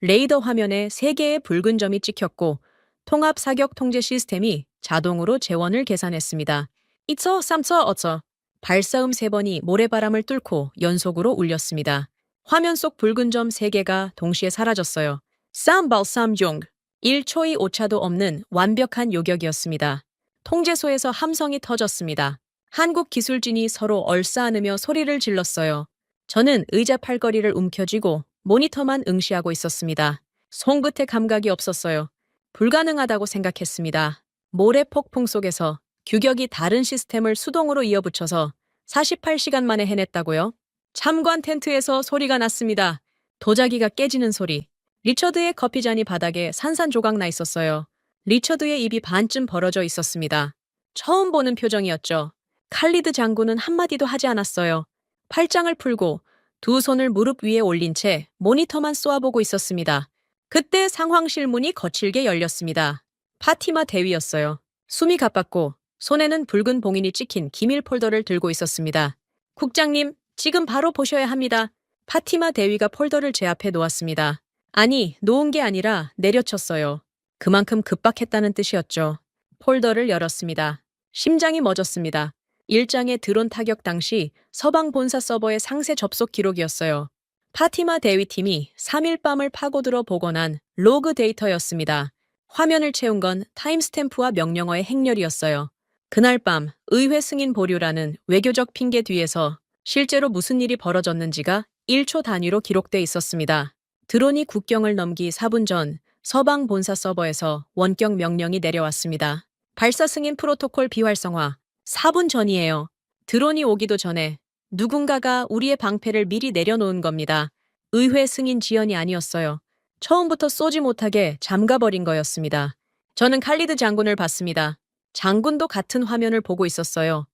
레이더 화면에 3개의 붉은 점이 찍혔고 통합 사격 통제 시스템이 자동으로 재원을 계산했습니다. 2처, 3처, 5처. 발사음 3번이 모래바람을 뚫고 연속으로 울렸습니다. 화면 속 붉은 점 3개가 동시에 사라졌어요. 쌈발쌈종. 1초의 오차도 없는 완벽한 요격이었습니다. 통제소에서 함성이 터졌습니다. 한국 기술진이 서로 얼싸안으며 소리를 질렀어요. 저는 의자 팔걸이를 움켜쥐고 모니터만 응시하고 있었습니다. 손끝에 감각이 없었어요. 불가능하다고 생각했습니다. 모래 폭풍 속에서 규격이 다른 시스템을 수동으로 이어붙여서 48시간 만에 해냈다고요? 참관 텐트에서 소리가 났습니다. 도자기가 깨지는 소리. 리처드의 커피잔이 바닥에 산산조각 나 있었어요. 리처드의 입이 반쯤 벌어져 있었습니다. 처음 보는 표정이었죠. 칼리드 장군은 한마디도 하지 않았어요. 팔짱을 풀고 두 손을 무릎 위에 올린 채 모니터만 쏘아보고 있었습니다. 그때 상황실 문이 거칠게 열렸습니다. 파티마 대위였어요. 숨이 가빴고 손에는 붉은 봉인이 찍힌 기밀 폴더를 들고 있었습니다. 국장님, 지금 바로 보셔야 합니다. 파티마 대위가 폴더를 제 앞에 놓았습니다. 아니, 놓은 게 아니라 내려쳤어요. 그만큼 급박했다는 뜻이었죠. 폴더를 열었습니다. 심장이 멎었습니다. 1장의 드론 타격 당시 서방 본사 서버의 상세 접속 기록이었어요. 파티마 대위팀이 3일 밤을 파고들어 복원한 로그 데이터였습니다. 화면을 채운 건 타임스탬프와 명령어의 행렬이었어요. 그날 밤 의회 승인 보류라는 외교적 핑계 뒤에서 실제로 무슨 일이 벌어졌는지가 1초 단위로 기록돼 있었습니다. 드론이 국경을 넘기 4분 전 서방 본사 서버에서 원격 명령이 내려왔습니다. 발사 승인 프로토콜 비활성화. 4분 전이에요. 드론이 오기도 전에 누군가가 우리의 방패를 미리 내려놓은 겁니다. 의회 승인 지연이 아니었어요. 처음부터 쏘지 못하게 잠가버린 거였습니다. 저는 칼리드 장군을 봤습니다. 장군도 같은 화면을 보고 있었어요.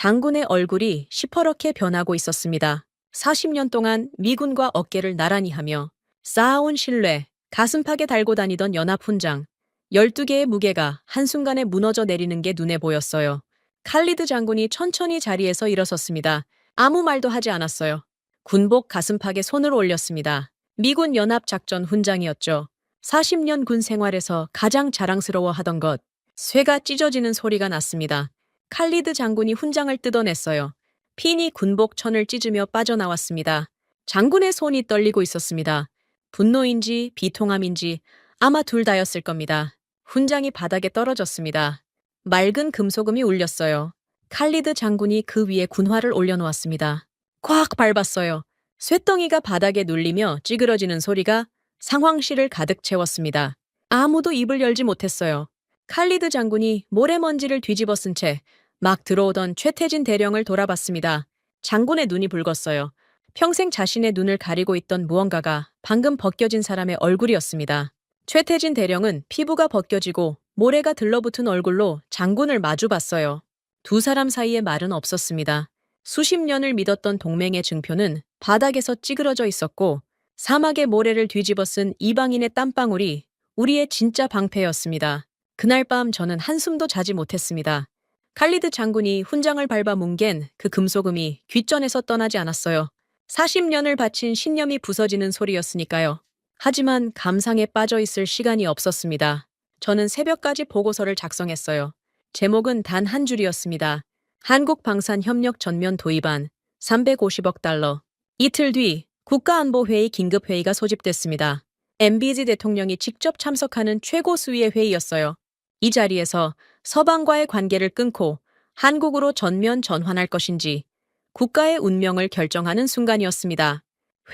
장군의 얼굴이 시퍼렇게 변하고 있었습니다. 40년 동안 미군과 어깨를 나란히 하며 쌓아온 신뢰, 가슴팍에 달고 다니던 연합훈장, 12개의 무게가 한순간에 무너져 내리는 게 눈에 보였어요. 칼리드 장군이 천천히 자리에서 일어섰습니다. 아무 말도 하지 않았어요. 군복 가슴팍에 손을 올렸습니다. 미군 연합작전 훈장이었죠. 40년 군 생활에서 가장 자랑스러워하던 것. 쇠가 찢어지는 소리가 났습니다. 칼리드 장군이 훈장을 뜯어냈어요. 핀이 군복 천을 찢으며 빠져나왔습니다. 장군의 손이 떨리고 있었습니다. 분노인지 비통함인지 아마 둘 다였을 겁니다. 훈장이 바닥에 떨어졌습니다. 맑은 금소금이 울렸어요. 칼리드 장군이 그 위에 군화를 올려놓았습니다. 꽉 밟았어요. 쇳덩이가 바닥에 눌리며 찌그러지는 소리가 상황실을 가득 채웠습니다. 아무도 입을 열지 못했어요. 칼리드 장군이 모래먼지를 뒤집어 쓴 채 막 들어오던 최태진 대령을 돌아봤습니다. 장군의 눈이 붉었어요. 평생 자신의 눈을 가리고 있던 무언가가 방금 벗겨진 사람의 얼굴이었습니다. 최태진 대령은 피부가 벗겨지고 모래가 들러붙은 얼굴로 장군을 마주봤어요. 두 사람 사이에 말은 없었습니다. 수십 년을 믿었던 동맹의 증표는 바닥에서 찌그러져 있었고 사막의 모래를 뒤집어 쓴 이방인의 땀방울이 우리의 진짜 방패였습니다. 그날 밤 저는 한숨도 자지 못했습니다. 칼리드 장군이 훈장을 밟아 뭉갠 그 금소금이 귓전에서 떠나지 않았어요. 40년을 바친 신념이 부서지는 소리였으니까요. 하지만 감상에 빠져 있을 시간이 없었습니다. 저는 새벽까지 보고서를 작성했어요. 제목은 단 한 줄이었습니다. 한국 방산 협력 전면 도입안 350억 달러. 이틀 뒤 국가안보회의 긴급회의가 소집됐습니다. MBZ 대통령이 직접 참석하는 최고 수위의 회의였어요. 이 자리에서 서방과의 관계를 끊고 한국으로 전면 전환할 것인지 국가의 운명을 결정하는 순간이었습니다.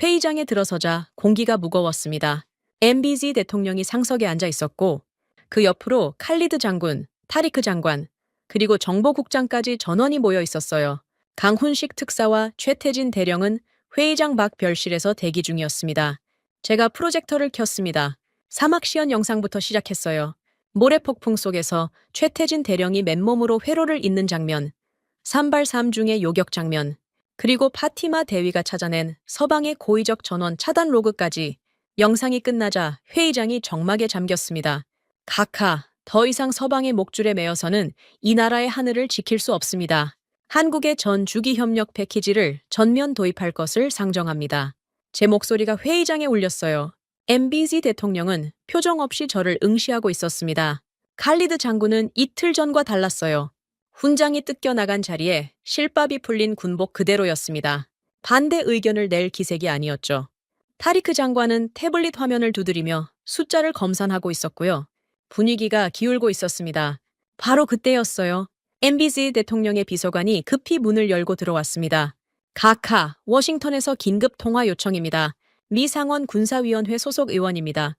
회의장에 들어서자 공기가 무거웠습니다. MBZ 대통령이 상석에 앉아 있었고 그 옆으로 칼리드 장군, 타리크 장관, 그리고 정보국장까지 전원이 모여 있었어요. 강훈식 특사와 최태진 대령은 회의장 밖 별실에서 대기 중이었습니다. 제가 프로젝터를 켰습니다. 사막 시연 영상부터 시작했어요. 모래폭풍 속에서 최태진 대령이 맨몸으로 회로를 잇는 장면, 산발 삼중의 요격 장면, 그리고 파티마 대위가 찾아낸 서방의 고의적 전원 차단 로그까지 영상이 끝나자 회의장이 정막에 잠겼습니다. 각하, 더 이상 서방의 목줄에 매여서는 이 나라의 하늘을 지킬 수 없습니다. 한국의 전 주기 협력 패키지를 전면 도입할 것을 상정합니다. 제 목소리가 회의장에 울렸어요. MBZ 대통령은 표정 없이 저를 응시하고 있었습니다. 칼리드 장군은 이틀 전과 달랐어요. 훈장이 뜯겨나간 자리에 실밥이 풀린 군복 그대로였습니다. 반대 의견을 낼 기색이 아니었죠. 타리크 장관은 태블릿 화면을 두드리며 숫자를 검산하고 있었고요. 분위기가 기울고 있었습니다. 바로 그때였어요. MBZ 대통령의 비서관이 급히 문을 열고 들어왔습니다. 각하, 워싱턴에서 긴급 통화 요청입니다. 미상원 군사위원회 소속 의원입니다.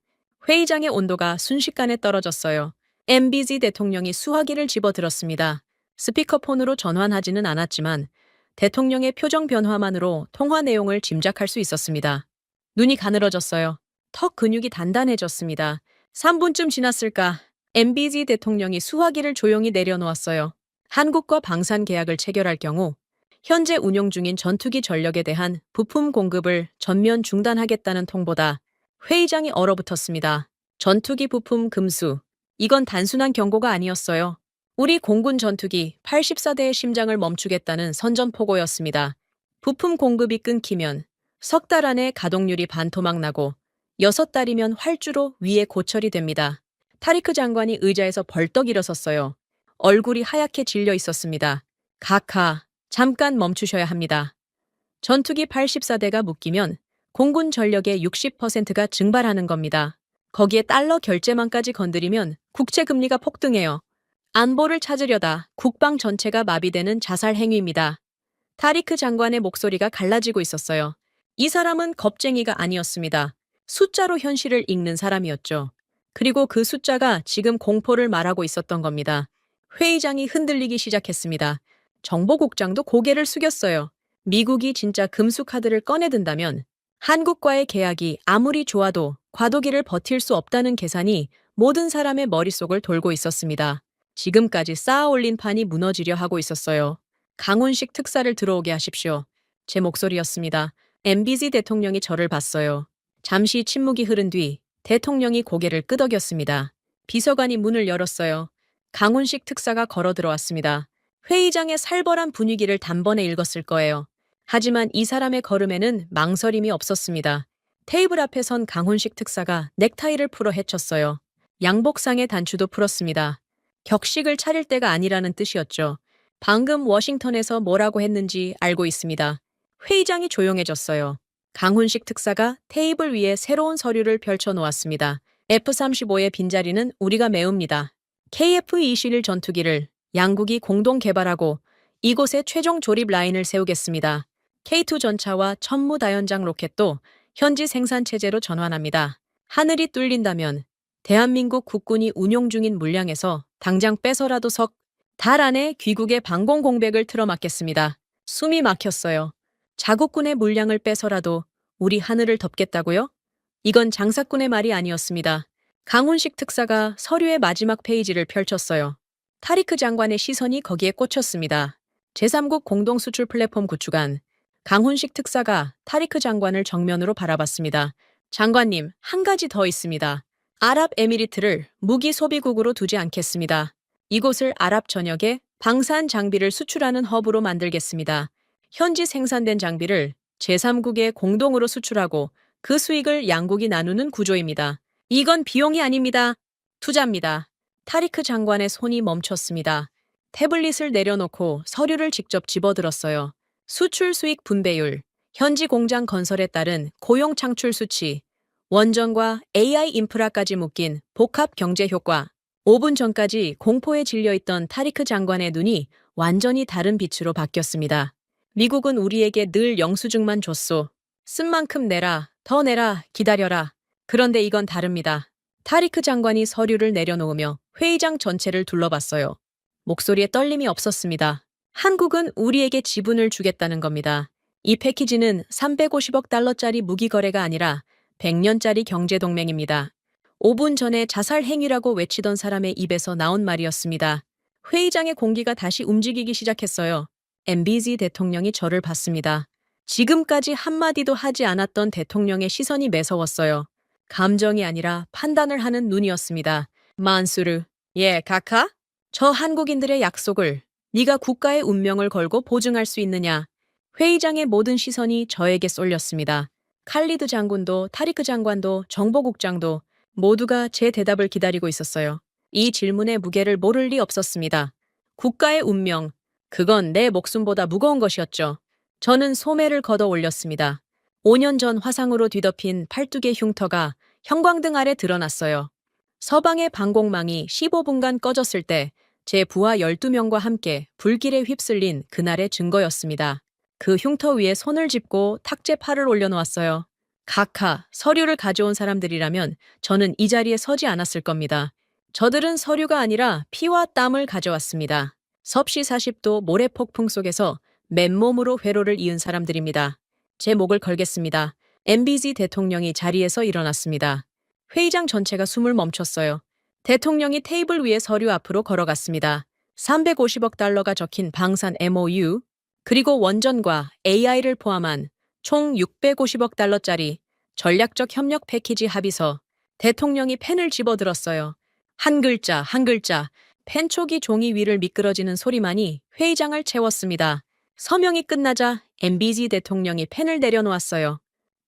회의장의 온도가 순식간에 떨어졌어요. MBZ 대통령이 수화기를 집어들었습니다. 스피커폰으로 전환하지는 않았지만 대통령의 표정 변화만으로 통화 내용을 짐작할 수 있었습니다. 눈이 가늘어졌어요. 턱 근육이 단단해졌습니다. 3분쯤 지났을까 MBZ 대통령이 수화기를 조용히 내려놓았어요. 한국과 방산 계약을 체결할 경우 현재 운용 중인 전투기 전력에 대한 부품 공급을 전면 중단하겠다는 통보다 회의장이 얼어붙었습니다. 전투기 부품 금수. 이건 단순한 경고가 아니었어요. 우리 공군 전투기 84대의 심장을 멈추겠다는 선전포고였습니다. 부품 공급이 끊기면 석 달 안에 가동률이 반토막 나고 6달이면 활주로 위에 고철이 됩니다. 타리크 장관이 의자에서 벌떡 일어섰어요. 얼굴이 하얗게 질려 있었습니다. 각하, 잠깐 멈추셔야 합니다. 전투기 84대가 묶이면 공군 전력의 60%가 증발하는 겁니다. 거기에 달러 결제망까지 건드리면 국채 금리가 폭등해요. 안보를 찾으려다 국방 전체가 마비되는 자살 행위입니다. 타리크 장관의 목소리가 갈라지고 있었어요. 이 사람은 겁쟁이가 아니었습니다. 숫자로 현실을 읽는 사람이었죠. 그리고 그 숫자가 지금 공포를 말하고 있었던 겁니다. 회의장이 흔들리기 시작했습니다. 정보국장도 고개를 숙였어요. 미국이 진짜 금수 카드를 꺼내든다면 한국과의 계약이 아무리 좋아도 과도기를 버틸 수 없다는 계산이 모든 사람의 머릿속을 돌고 있었습니다. 지금까지 쌓아올린 판이 무너지려 하고 있었어요. 강훈식 특사를 들어오게 하십시오. 제 목소리였습니다. MBZ 대통령이 저를 봤어요. 잠시 침묵이 흐른 뒤 대통령이 고개를 끄덕였습니다. 비서관이 문을 열었어요. 강훈식 특사가 걸어 들어왔습니다. 회의장의 살벌한 분위기를 단번에 읽었을 거예요. 하지만 이 사람의 걸음에는 망설임이 없었습니다. 테이블 앞에 선 강훈식 특사가 넥타이를 풀어 헤쳤어요. 양복상의 단추도 풀었습니다. 격식을 차릴 때가 아니라는 뜻이었죠. 방금 워싱턴에서 뭐라고 했는지 알고 있습니다. 회의장이 조용해졌어요. 강훈식 특사가 테이블 위에 새로운 서류를 펼쳐 놓았습니다. F-35의 빈자리는 우리가 메웁니다. KF-21 전투기를 양국이 공동 개발하고 이곳에 최종 조립 라인을 세우겠습니다. K2 전차와 천무다연장 로켓도 현지 생산 체제로 전환합니다. 하늘이 뚫린다면 대한민국 국군이 운용 중인 물량에서 당장 빼서라도 석 달 안에 귀국의 방공 공백을 틀어막겠습니다. 숨이 막혔어요. 자국군의 물량을 빼서라도 우리 하늘을 덮겠다고요? 이건 장사꾼의 말이 아니었습니다. 강훈식 특사가 서류의 마지막 페이지를 펼쳤어요. 타리크 장관의 시선이 거기에 꽂혔습니다. 제3국 공동수출 플랫폼 구축안. 강훈식 특사가 타리크 장관을 정면으로 바라봤습니다. 장관님, 한 가지 더 있습니다. 아랍에미리트를 무기 소비국으로 두지 않겠습니다. 이곳을 아랍 전역에 방산 장비를 수출하는 허브로 만들겠습니다. 현지 생산된 장비를 제3국에 공동으로 수출하고 그 수익을 양국이 나누는 구조입니다. 이건 비용이 아닙니다. 투자입니다. 타리크 장관의 손이 멈췄습니다. 태블릿을 내려놓고 서류를 직접 집어들었어요. 수출 수익 분배율, 현지 공장 건설에 따른 고용 창출 수치, 원전과 AI 인프라까지 묶인 복합 경제 효과. 5분 전까지 공포에 질려있던 타리크 장관의 눈이 완전히 다른 빛으로 바뀌었습니다. 미국은 우리에게 늘 영수증만 줬소. 쓴 만큼 내라, 더 내라, 기다려라. 그런데 이건 다릅니다. 타리크 장관이 서류를 내려놓으며 회의장 전체를 둘러봤어요. 목소리에 떨림이 없었습니다. 한국은 우리에게 지분을 주겠다는 겁니다. 이 패키지는 350억 달러짜리 무기 거래가 아니라 100년짜리 경제동맹입니다. 5분 전에 자살 행위라고 외치던 사람의 입에서 나온 말이었습니다. 회의장의 공기가 다시 움직이기 시작했어요. MBZ 대통령이 저를 봤습니다. 지금까지 한마디도 하지 않았던 대통령의 시선이 매서웠어요. 감정이 아니라 판단을 하는 눈이었습니다. 만수르, 예, 카카? 저 한국인들의 약속을 네가 국가의 운명을 걸고 보증할 수 있느냐? 회의장의 모든 시선이 저에게 쏠렸습니다. 칼리드 장군도 타리크 장관도 정보국장도 모두가 제 대답을 기다리고 있었어요. 이 질문의 무게를 모를 리 없었습니다. 국가의 운명, 그건 내 목숨보다 무거운 것이었죠. 저는 소매를 걷어 올렸습니다. 5년 전 화상으로 뒤덮인 12개 흉터가 형광등 아래 드러났어요. 서방의 방공망이 15분간 꺼졌을 때 제 부하 12명과 함께 불길에 휩쓸린 그날의 증거였습니다. 그 흉터 위에 손을 짚고 탁제 팔을 올려놓았어요. 각하, 서류를 가져온 사람들이라면 저는 이 자리에 서지 않았을 겁니다. 저들은 서류가 아니라 피와 땀을 가져왔습니다. 섭씨 40도 모래폭풍 속에서 맨몸으로 회로를 이은 사람들입니다. 제 목을 걸겠습니다. MBZ 대통령이 자리에서 일어났습니다. 회의장 전체가 숨을 멈췄어요. 대통령이 테이블 위에 서류 앞으로 걸어갔습니다. 350억 달러가 적힌 방산 MOU, 그리고 원전과 AI를 포함한 총 650억 달러짜리 전략적 협력 패키지 합의서. 대통령이 펜을 집어들었어요. 한 글자, 한 글자, 펜촉이 종이 위를 미끄러지는 소리만이 회의장을 채웠습니다. 서명이 끝나자 MBZ 대통령이 펜을 내려놓았어요.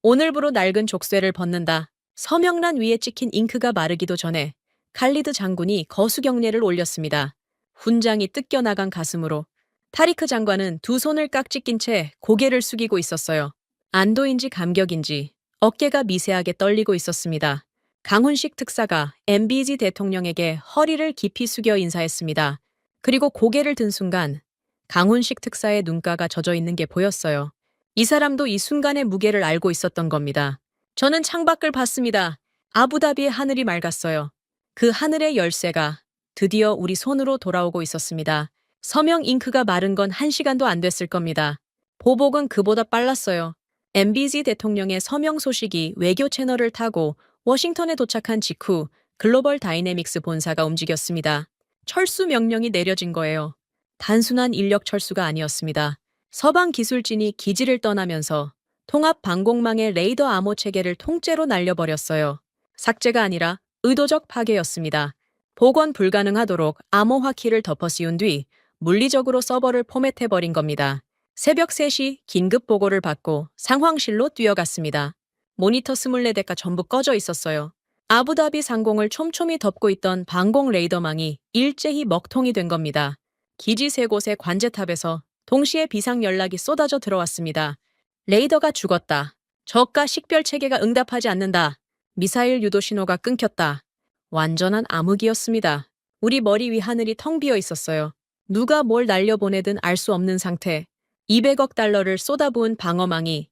오늘부로 낡은 족쇄를 벗는다. 서명란 위에 찍힌 잉크가 마르기도 전에 칼리드 장군이 거수경례를 올렸습니다. 훈장이 뜯겨나간 가슴으로. 타리크 장관은 두 손을 깍지 낀 채 고개를 숙이고 있었어요. 안도인지 감격인지 어깨가 미세하게 떨리고 있었습니다. 강훈식 특사가 MBZ 대통령에게 허리를 깊이 숙여 인사했습니다. 그리고 고개를 든 순간 강훈식 특사의 눈가가 젖어 있는 게 보였어요. 이 사람도 이 순간의 무게를 알고 있었던 겁니다. 저는 창밖을 봤습니다. 아부다비의 하늘이 맑았어요. 그 하늘의 열쇠가 드디어 우리 손으로 돌아오고 있었습니다. 서명 잉크가 마른 건 1시간도 안 됐을 겁니다. 보복은 그보다 빨랐어요. MBZ 대통령의 서명 소식이 외교 채널을 타고 워싱턴에 도착한 직후 글로벌 다이내믹스 본사가 움직였습니다. 철수 명령이 내려진 거예요. 단순한 인력 철수가 아니었습니다. 서방 기술진이 기지를 떠나면서 통합 방공망의 레이더 암호 체계를 통째로 날려버렸어요. 삭제가 아니라 의도적 파괴였습니다. 복원 불가능하도록 암호화 키를 덮어 씌운 뒤 물리적으로 서버를 포맷해버린 겁니다. 새벽 3시 긴급 보고를 받고 상황실로 뛰어갔습니다. 모니터 24대가 전부 꺼져 있었어요. 아부다비 상공을 촘촘히 덮고 있던 방공 레이더망이 일제히 먹통이 된 겁니다. 기지 3곳의 관제탑에서 동시에 비상 연락이 쏟아져 들어왔습니다. 레이더가 죽었다. 저가 식별 체계가 응답하지 않는다. 미사일 유도 신호가 끊겼다. 완전한 암흑이었습니다. 우리 머리 위 하늘이 텅 비어 있었어요. 누가 뭘 날려보내든 알 수 없는 상태. 200억 달러를 쏟아부은 방어망이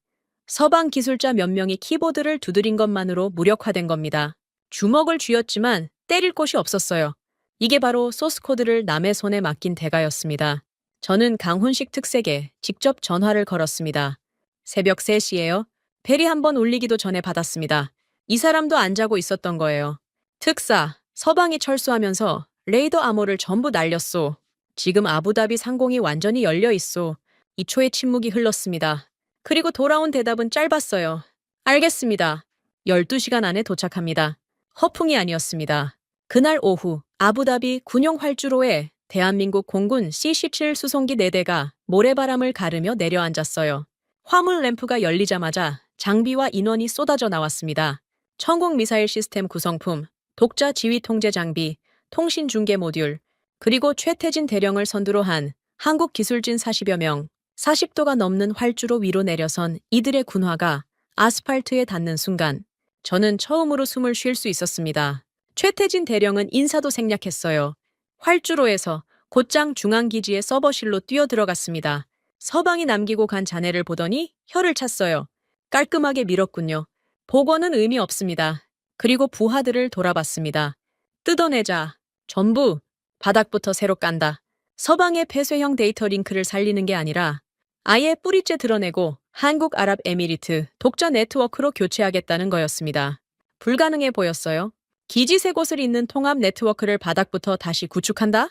서방 기술자 몇 명이 키보드를 두드린 것만으로 무력화된 겁니다. 주먹을 쥐었지만 때릴 곳이 없었어요. 이게 바로 소스코드를 남의 손에 맡긴 대가였습니다. 저는 강훈식 특색에 직접 전화를 걸었습니다. 새벽 3시에요. 벨이 한번 울리기도 전에 받았습니다. 이 사람도 안 자고 있었던 거예요. 특사, 서방이 철수하면서 레이더 암호를 전부 날렸소. 지금 아부다비 상공이 완전히 열려 있소. 2초의 침묵이 흘렀습니다. 그리고 돌아온 대답은 짧았어요. 알겠습니다. 12시간 안에 도착합니다. 허풍이 아니었습니다. 그날 오후 아부다비 군용 활주로에 대한민국 공군 C-17 수송기 4대가 모래바람을 가르며 내려앉았어요. 화물 램프가 열리자마자 장비와 인원이 쏟아져 나왔습니다. 천공 미사일 시스템 구성품, 독자 지휘 통제 장비, 통신 중계 모듈, 그리고 최태진 대령을 선두로 한 한국 기술진 40여 명, 40도가 넘는 활주로 위로 내려선 이들의 군화가 아스팔트에 닿는 순간 저는 처음으로 숨을 쉴 수 있었습니다. 최태진 대령은 인사도 생략했어요. 활주로에서 곧장 중앙기지의 서버실로 뛰어들어갔습니다. 서방이 남기고 간 잔해를 보더니 혀를 찼어요. 깔끔하게 밀었군요. 복원은 의미 없습니다. 그리고 부하들을 돌아봤습니다. 뜯어내자. 전부 바닥부터 새로 깐다. 서방의 폐쇄형 데이터 링크를 살리는 게 아니라 아예 뿌리째 드러내고 한국아랍에미리트 독자 네트워크로 교체하겠다는 거였습니다. 불가능해 보였어요. 기지 3곳을 잇는 통합 네트워크를 바닥부터 다시 구축한다?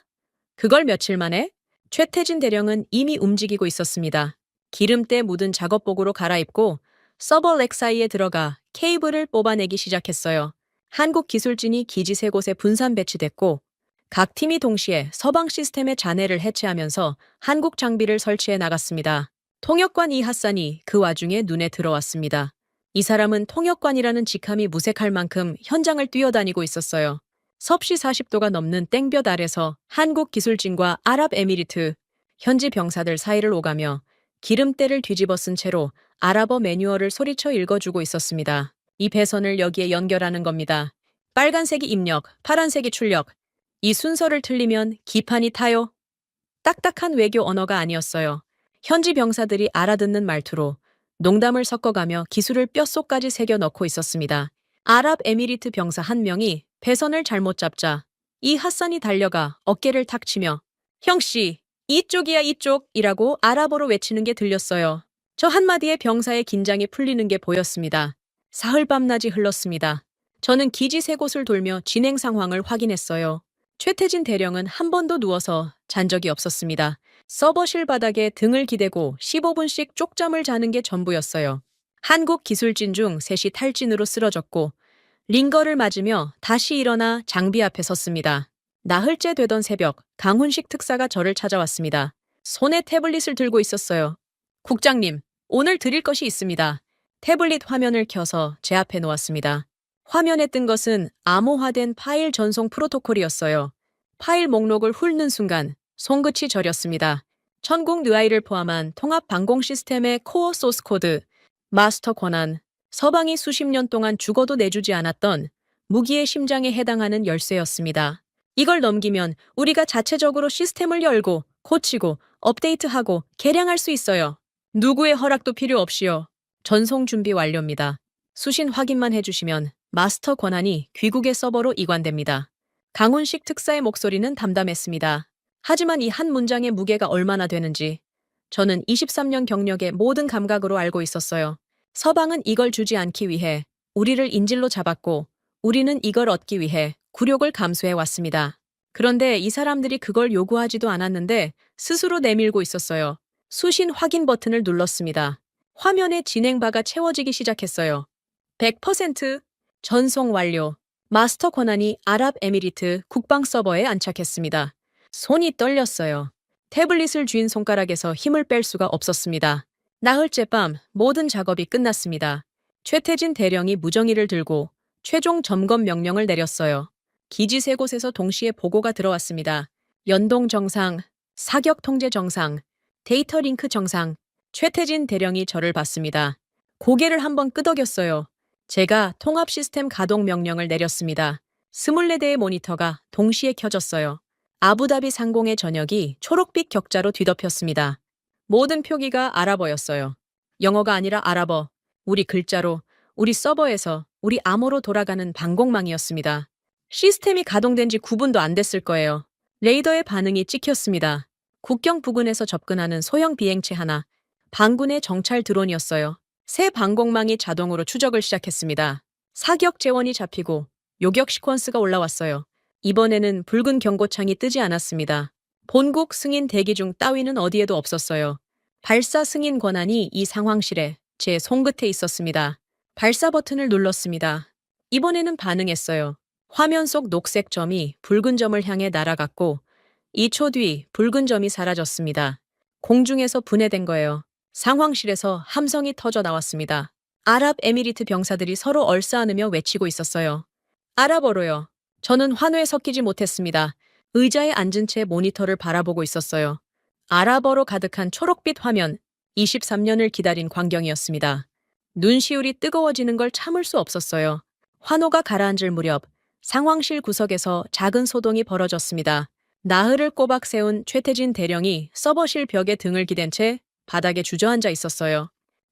그걸 며칠 만에? 최태진 대령은 이미 움직이고 있었습니다. 기름때 묻은 작업복으로 갈아입고 서버 렉 사이에 들어가 케이블을 뽑아내기 시작했어요. 한국 기술진이 기지 3곳에 분산 배치됐고 각 팀이 동시에 서방 시스템의 잔해를 해체하면서 한국 장비를 설치해 나갔습니다. 통역관 이하산이 그 와중에 눈에 들어왔습니다. 이 사람은 통역관이라는 직함이 무색할 만큼 현장을 뛰어다니고 있었어요. 섭씨 40도가 넘는 땡볕 아래서 한국 기술진과 아랍에미리트 현지 병사들 사이를 오가며 기름때를 뒤집어 쓴 채로 아랍어 매뉴얼을 소리쳐 읽어주고 있었습니다. 이 배선을 여기에 연결하는 겁니다. 빨간색이 입력, 파란색이 출력. 이 순서를 틀리면 기판이 타요. 딱딱한 외교 언어가 아니었어요. 현지 병사들이 알아듣는 말투로 농담을 섞어가며 기술을 뼛속까지 새겨 넣고 있었습니다. 아랍에미리트 병사 한 명이 배선을 잘못 잡자 이 핫산이 달려가 어깨를 탁 치며 형씨, 이쪽이야 이쪽이라고 아랍어로 외치는 게 들렸어요. 저 한마디에 병사의 긴장이 풀리는 게 보였습니다. 사흘 밤낮이 흘렀습니다. 저는 기지 3곳을 돌며 진행 상황을 확인했어요. 최태진 대령은 한 번도 누워서 잔 적이 없었습니다. 서버실 바닥에 등을 기대고 15분씩 쪽잠을 자는 게 전부였어요. 한국 기술진 중 셋이 탈진으로 쓰러졌고 링거를 맞으며 다시 일어나 장비 앞에 섰습니다. 나흘째 되던 새벽, 강훈식 특사가 저를 찾아왔습니다. 손에 태블릿을 들고 있었어요. 국장님, 오늘 드릴 것이 있습니다. 태블릿 화면을 켜서 제 앞에 놓았습니다. 화면에 뜬 것은 암호화된 파일 전송 프로토콜이었어요. 파일 목록을 훑는 순간 손끝이 저렸습니다. 천국 느아이를 포함한 통합 방공 시스템의 코어 소스 코드, 마스터 권한, 서방이 수십 년 동안 죽어도 내주지 않았던 무기의 심장에 해당하는 열쇠였습니다. 이걸 넘기면 우리가 자체적으로 시스템을 열고 고치고 업데이트하고 개량할 수 있어요. 누구의 허락도 필요 없이요. 전송 준비 완료입니다. 수신 확인만 해주시면 마스터 권한이 귀국의 서버로 이관됩니다. 강훈식 특사의 목소리는 담담했습니다. 하지만 이 한 문장의 무게가 얼마나 되는지 저는 23년 경력의 모든 감각으로 알고 있었어요. 서방은 이걸 주지 않기 위해 우리를 인질로 잡았고 우리는 이걸 얻기 위해 굴욕을 감수해 왔습니다. 그런데 이 사람들이 그걸 요구하지도 않았는데 스스로 내밀고 있었어요. 수신 확인 버튼을 눌렀습니다. 화면에 진행바가 채워지기 시작했어요. 100% 전송 완료. 마스터 권한이 아랍에미리트 국방 서버에 안착했습니다. 손이 떨렸어요. 태블릿을 쥔 손가락에서 힘을 뺄 수가 없었습니다. 나흘째 밤 모든 작업이 끝났습니다. 최태진 대령이 무정의를 들고 최종 점검 명령을 내렸어요. 기지 세 곳에서 동시에 보고가 들어왔습니다. 연동 정상, 사격 통제 정상, 데이터 링크 정상. 최태진 대령이 저를 봤습니다. 고개를 한번 끄덕였어요. 제가 통합 시스템 가동 명령을 내렸습니다. 24대의 모니터가 동시에 켜졌어요. 아부다비 상공의 저녁이 초록빛 격자로 뒤덮였습니다. 모든 표기가 아랍어였어요. 영어가 아니라 아랍어, 우리 글자로, 우리 서버에서, 우리 암호로 돌아가는 방공망이었습니다. 시스템이 가동된 지 9분도 안 됐을 거예요. 레이더의 반응이 찍혔습니다. 국경 부근에서 접근하는 소형 비행체 하나, 반군의 정찰 드론이었어요. 새 방공망이 자동으로 추적을 시작했습니다. 사격 재원이 잡히고 요격 시퀀스가 올라왔어요. 이번에는 붉은 경고창이 뜨지 않았습니다. 본국 승인 대기 중 따위는 어디에도 없었어요. 발사 승인 권한이 이 상황실에 제 손끝에 있었습니다. 발사 버튼을 눌렀습니다. 이번에는 반응했어요. 화면 속 녹색 점이 붉은 점을 향해 날아갔고 2초 뒤 붉은 점이 사라졌습니다. 공중에서 분해된 거예요. 상황실에서 함성이 터져 나왔습니다. 아랍에미리트 병사들이 서로 얼싸안으며 외치고 있었어요. 아랍어로요. 저는 환호에 섞이지 못했습니다. 의자에 앉은 채 모니터를 바라보고 있었어요. 아랍어로 가득한 초록빛 화면, 23년을 기다린 광경이었습니다. 눈시울이 뜨거워지는 걸 참을 수 없었어요. 환호가 가라앉을 무렵 상황실 구석에서 작은 소동이 벌어졌습니다. 나흘을 꼬박 세운 최태진 대령이 서버실 벽에 등을 기댄 채 바닥에 주저앉아 있었어요.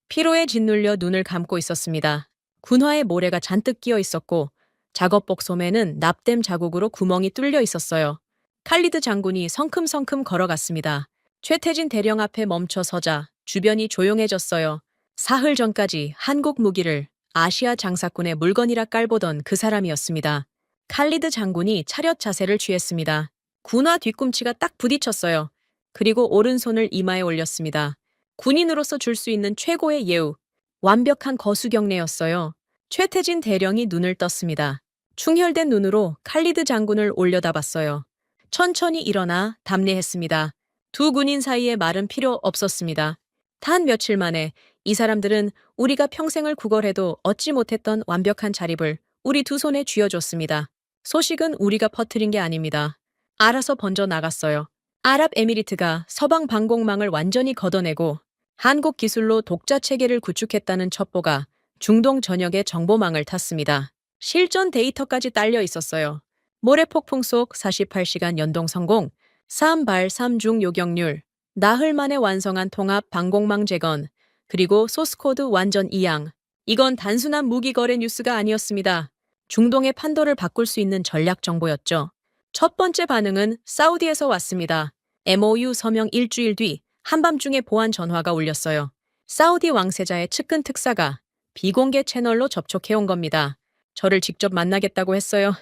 피로에 짓눌려 눈을 감고 있었습니다. 군화에 모래가 잔뜩 끼어 있었고 작업복 소매는 납땜 자국으로 구멍이 뚫려 있었어요. 칼리드 장군이 성큼성큼 걸어갔습니다. 최태진 대령 앞에 멈춰 서자 주변이 조용해졌어요. 사흘 전까지 한국 무기를 아시아 장사꾼의 물건이라 깔보던 그 사람이었습니다. 칼리드 장군이 차렷 자세를 취했습니다. 군화 뒤꿈치가 딱 부딪혔어요. 그리고 오른손을 이마에 올렸습니다. 군인으로서 줄 수 있는 최고의 예우, 완벽한 거수경례였어요. 최태진 대령이 눈을 떴습니다. 충혈된 눈으로 칼리드 장군을 올려다봤어요. 천천히 일어나 답례했습니다. 두 군인 사이에 말은 필요 없었습니다. 단 며칠 만에 이 사람들은 우리가 평생을 구걸해도 얻지 못했던 완벽한 자립을 우리 두 손에 쥐어줬습니다. 소식은 우리가 퍼뜨린 게 아닙니다. 알아서 번져 나갔어요. 아랍에미리트가 서방 방공망을 완전히 걷어내고 한국 기술로 독자 체계를 구축했다는 첩보가 중동 전역의 정보망을 탔습니다. 실전 데이터까지 딸려 있었어요. 모래폭풍 속 48시간 연동 성공, 3발 3중 요격률, 나흘 만에 완성한 통합 방공망 재건, 그리고 소스코드 완전 이양. 이건 단순한 무기 거래 뉴스가 아니었습니다. 중동의 판도를 바꿀 수 있는 전략 정보였죠. 첫 번째 반응은 사우디에서 왔습니다. MOU 서명 일주일 뒤 한밤중에 보안 전화가 울렸어요. 사우디 왕세자의 측근 특사가 비공개 채널로 접촉해온 겁니다. 저를 직접 만나겠다고 했어요.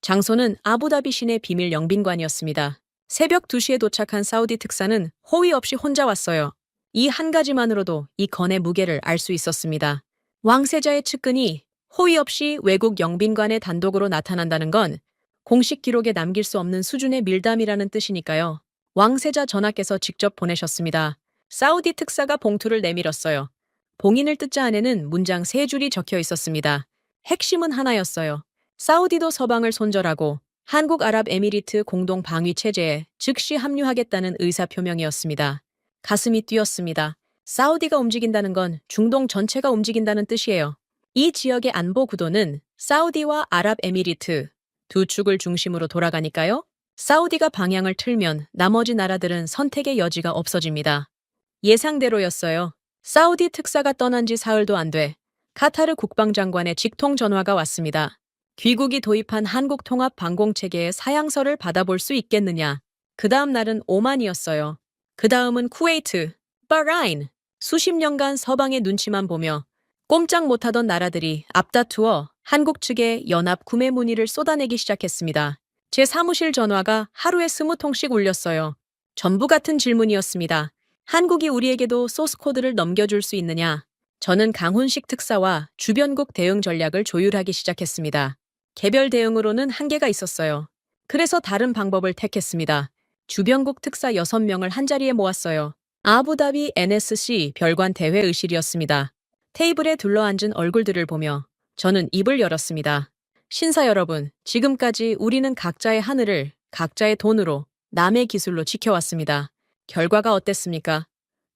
장소는 아부다비 시내 비밀 영빈관이었습니다. 새벽 2시에 도착한 사우디 특사는 호의 없이 혼자 왔어요. 이 한 가지만으로도 이 건의 무게를 알 수 있었습니다. 왕세자의 측근이 호의 없이 외국 영빈관에 단독으로 나타난다는 건 공식 기록에 남길 수 없는 수준의 밀담이라는 뜻이니까요. 왕세자 전하께서 직접 보내셨습니다. 사우디 특사가 봉투를 내밀었어요. 봉인을 뜯자 안에는 문장 3줄이 적혀 있었습니다. 핵심은 하나였어요. 사우디도 서방을 손절하고 한국 아랍에미리트 공동 방위 체제에 즉시 합류하겠다는 의사표명이었습니다. 가슴이 뛰었습니다. 사우디가 움직인다는 건 중동 전체가 움직인다는 뜻이에요. 이 지역의 안보 구도는 사우디와 아랍에미리트 두 축을 중심으로 돌아가니까요. 사우디가 방향을 틀면 나머지 나라들은 선택의 여지가 없어집니다. 예상대로였어요. 사우디 특사가 떠난 지 사흘도 안 돼 카타르 국방장관의 직통 전화가 왔습니다. 귀국이 도입한 한국 통합 방공체계의 사양서를 받아볼 수 있겠느냐. 그 다음 날은 오만이었어요. 그 다음은 쿠웨이트, 바라인. 수십 년간 서방의 눈치만 보며 꼼짝 못하던 나라들이 앞다투어 한국 측에 연합 구매 문의를 쏟아내기 시작했습니다. 제 사무실 전화가 하루에 20통씩 울렸어요. 전부 같은 질문이었습니다. 한국이 우리에게도 소스 코드를 넘겨줄 수 있느냐? 저는 강훈식 특사와 주변국 대응 전략을 조율하기 시작했습니다. 개별 대응으로는 한계가 있었어요. 그래서 다른 방법을 택했습니다. 주변국 특사 6명을 한자리에 모았어요. 아부다비 NSC 별관 대회 의실이었습니다. 테이블에 둘러앉은 얼굴들을 보며 저는 입을 열었습니다. 신사 여러분, 지금까지 우리는 각자의 하늘을 각자의 돈으로 남의 기술로 지켜왔습니다. 결과가 어땠습니까?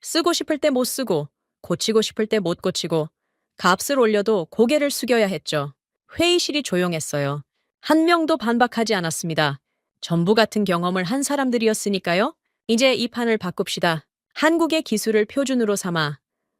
쓰고 싶을 때 못 쓰고, 고치고 싶을 때 못 고치고, 값을 올려도 고개를 숙여야 했죠. 회의실이 조용했어요. 한 명도 반박하지 않았습니다. 전부 같은 경험을 한 사람들이었으니까요. 이제 이 판을 바꿉시다. 한국의 기술을 표준으로 삼아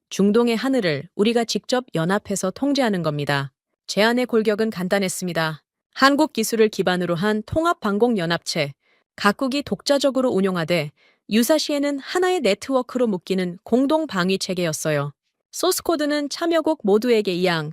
중동의 하늘을 우리가 직접 연합해서 통제하는 겁니다. 제안의 골격은 간단했습니다. 한국 기술을 기반으로 한 통합방공연합체, 각국이 독자적으로 운용하되 유사시에는 하나의 네트워크로 묶이는 공동방위체계였어요. 소스코드는 참여국 모두에게 이양,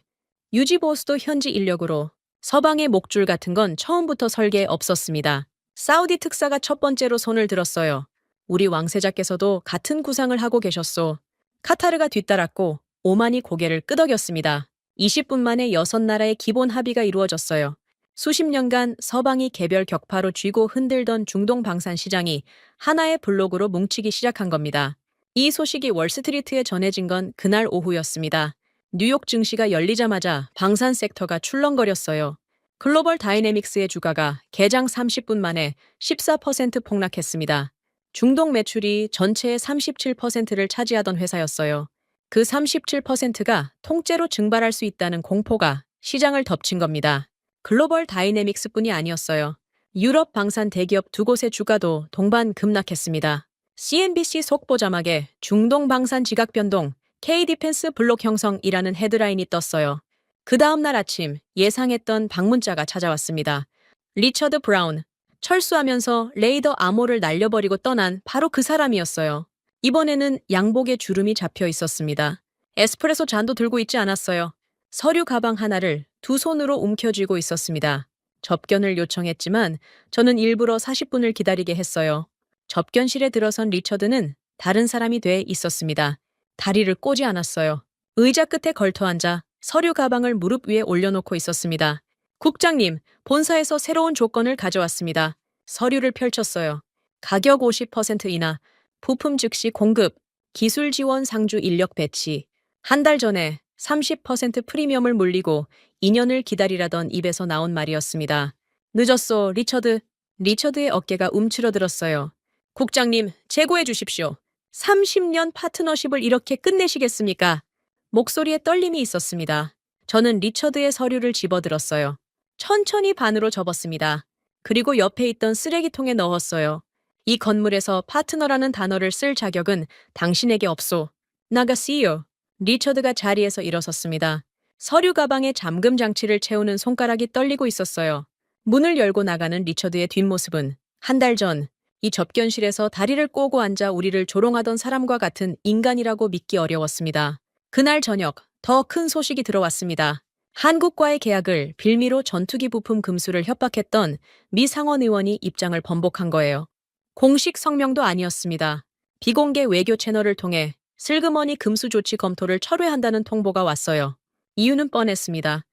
유지보수도 현지 인력으로, 서방의 목줄 같은 건 처음부터 설계에 없었습니다. 사우디 특사가 첫 번째로 손을 들었어요. 우리 왕세자께서도 같은 구상을 하고 계셨소. 카타르가 뒤따랐고 오만이 고개를 끄덕였습니다. 20분 만에 6나라의 기본 합의가 이루어졌어요. 수십 년간 서방이 개별 격파로 쥐고 흔들던 중동 방산 시장이 하나의 블록으로 뭉치기 시작한 겁니다. 이 소식이 월스트리트에 전해진 건 그날 오후였습니다. 뉴욕 증시가 열리자마자 방산 섹터가 출렁거렸어요. 글로벌 다이내믹스의 주가가 개장 30분 만에 14% 폭락했습니다. 중동 매출이 전체의 37%를 차지하던 회사였어요. 그 37%가 통째로 증발할 수 있다는 공포가 시장을 덮친 겁니다. 글로벌 다이내믹스뿐이 아니었어요. 유럽 방산 대기업 두 곳의 주가도 동반 급락했습니다. CNBC 속보 자막에 중동 방산 지각 변동, K-디펜스 블록 형성이라는 헤드라인이 떴어요. 그 다음 날 아침 예상했던 방문자가 찾아왔습니다. 리처드 브라운. 철수하면서 레이더 암호를 날려버리고 떠난 바로 그 사람이었어요. 이번에는 양복에 주름이 잡혀 있었습니다. 에스프레소 잔도 들고 있지 않았어요. 서류 가방 하나를 두 손으로 움켜쥐고 있었습니다. 접견을 요청했지만 저는 일부러 40분을 기다리게 했어요. 접견실에 들어선 리처드는 다른 사람이 돼 있었습니다. 다리를 꼬지 않았어요. 의자 끝에 걸터앉아 서류 가방을 무릎 위에 올려놓고 있었습니다. 국장님, 본사에서 새로운 조건을 가져왔습니다. 서류를 펼쳤어요. 가격 50% 인하, 부품 즉시 공급, 기술 지원 상주 인력 배치. 한 달 전에 30% 프리미엄을 물리고 2년을 기다리라던 입에서 나온 말이었습니다. 늦었소, 리처드. 리처드의 어깨가 움츠러들었어요. 국장님, 재고해 주십시오. 30년 파트너십을 이렇게 끝내시겠습니까? 목소리에 떨림이 있었습니다. 저는 리처드의 서류를 집어들었어요. 천천히 반으로 접었습니다. 그리고 옆에 있던 쓰레기통에 넣었어요. 이 건물에서 파트너라는 단어를 쓸 자격은 당신에게 없소. 나가시오. 리처드가 자리에서 일어섰습니다. 서류 가방에 잠금 장치를 채우는 손가락이 떨리고 있었어요. 문을 열고 나가는 리처드의 뒷모습은 한 달 전 이 접견실에서 다리를 꼬고 앉아 우리를 조롱하던 사람과 같은 인간이라고 믿기 어려웠습니다. 그날 저녁 더 큰 소식이 들어왔습니다. 한국과의 계약을 빌미로 전투기 부품 금수를 협박했던 미 상원 의원이 입장을 번복한 거예요. 공식 성명도 아니었습니다. 비공개 외교 채널을 통해 슬그머니 금수 조치 검토를 철회한다는 통보가 왔어요. 이유는 뻔했습니다.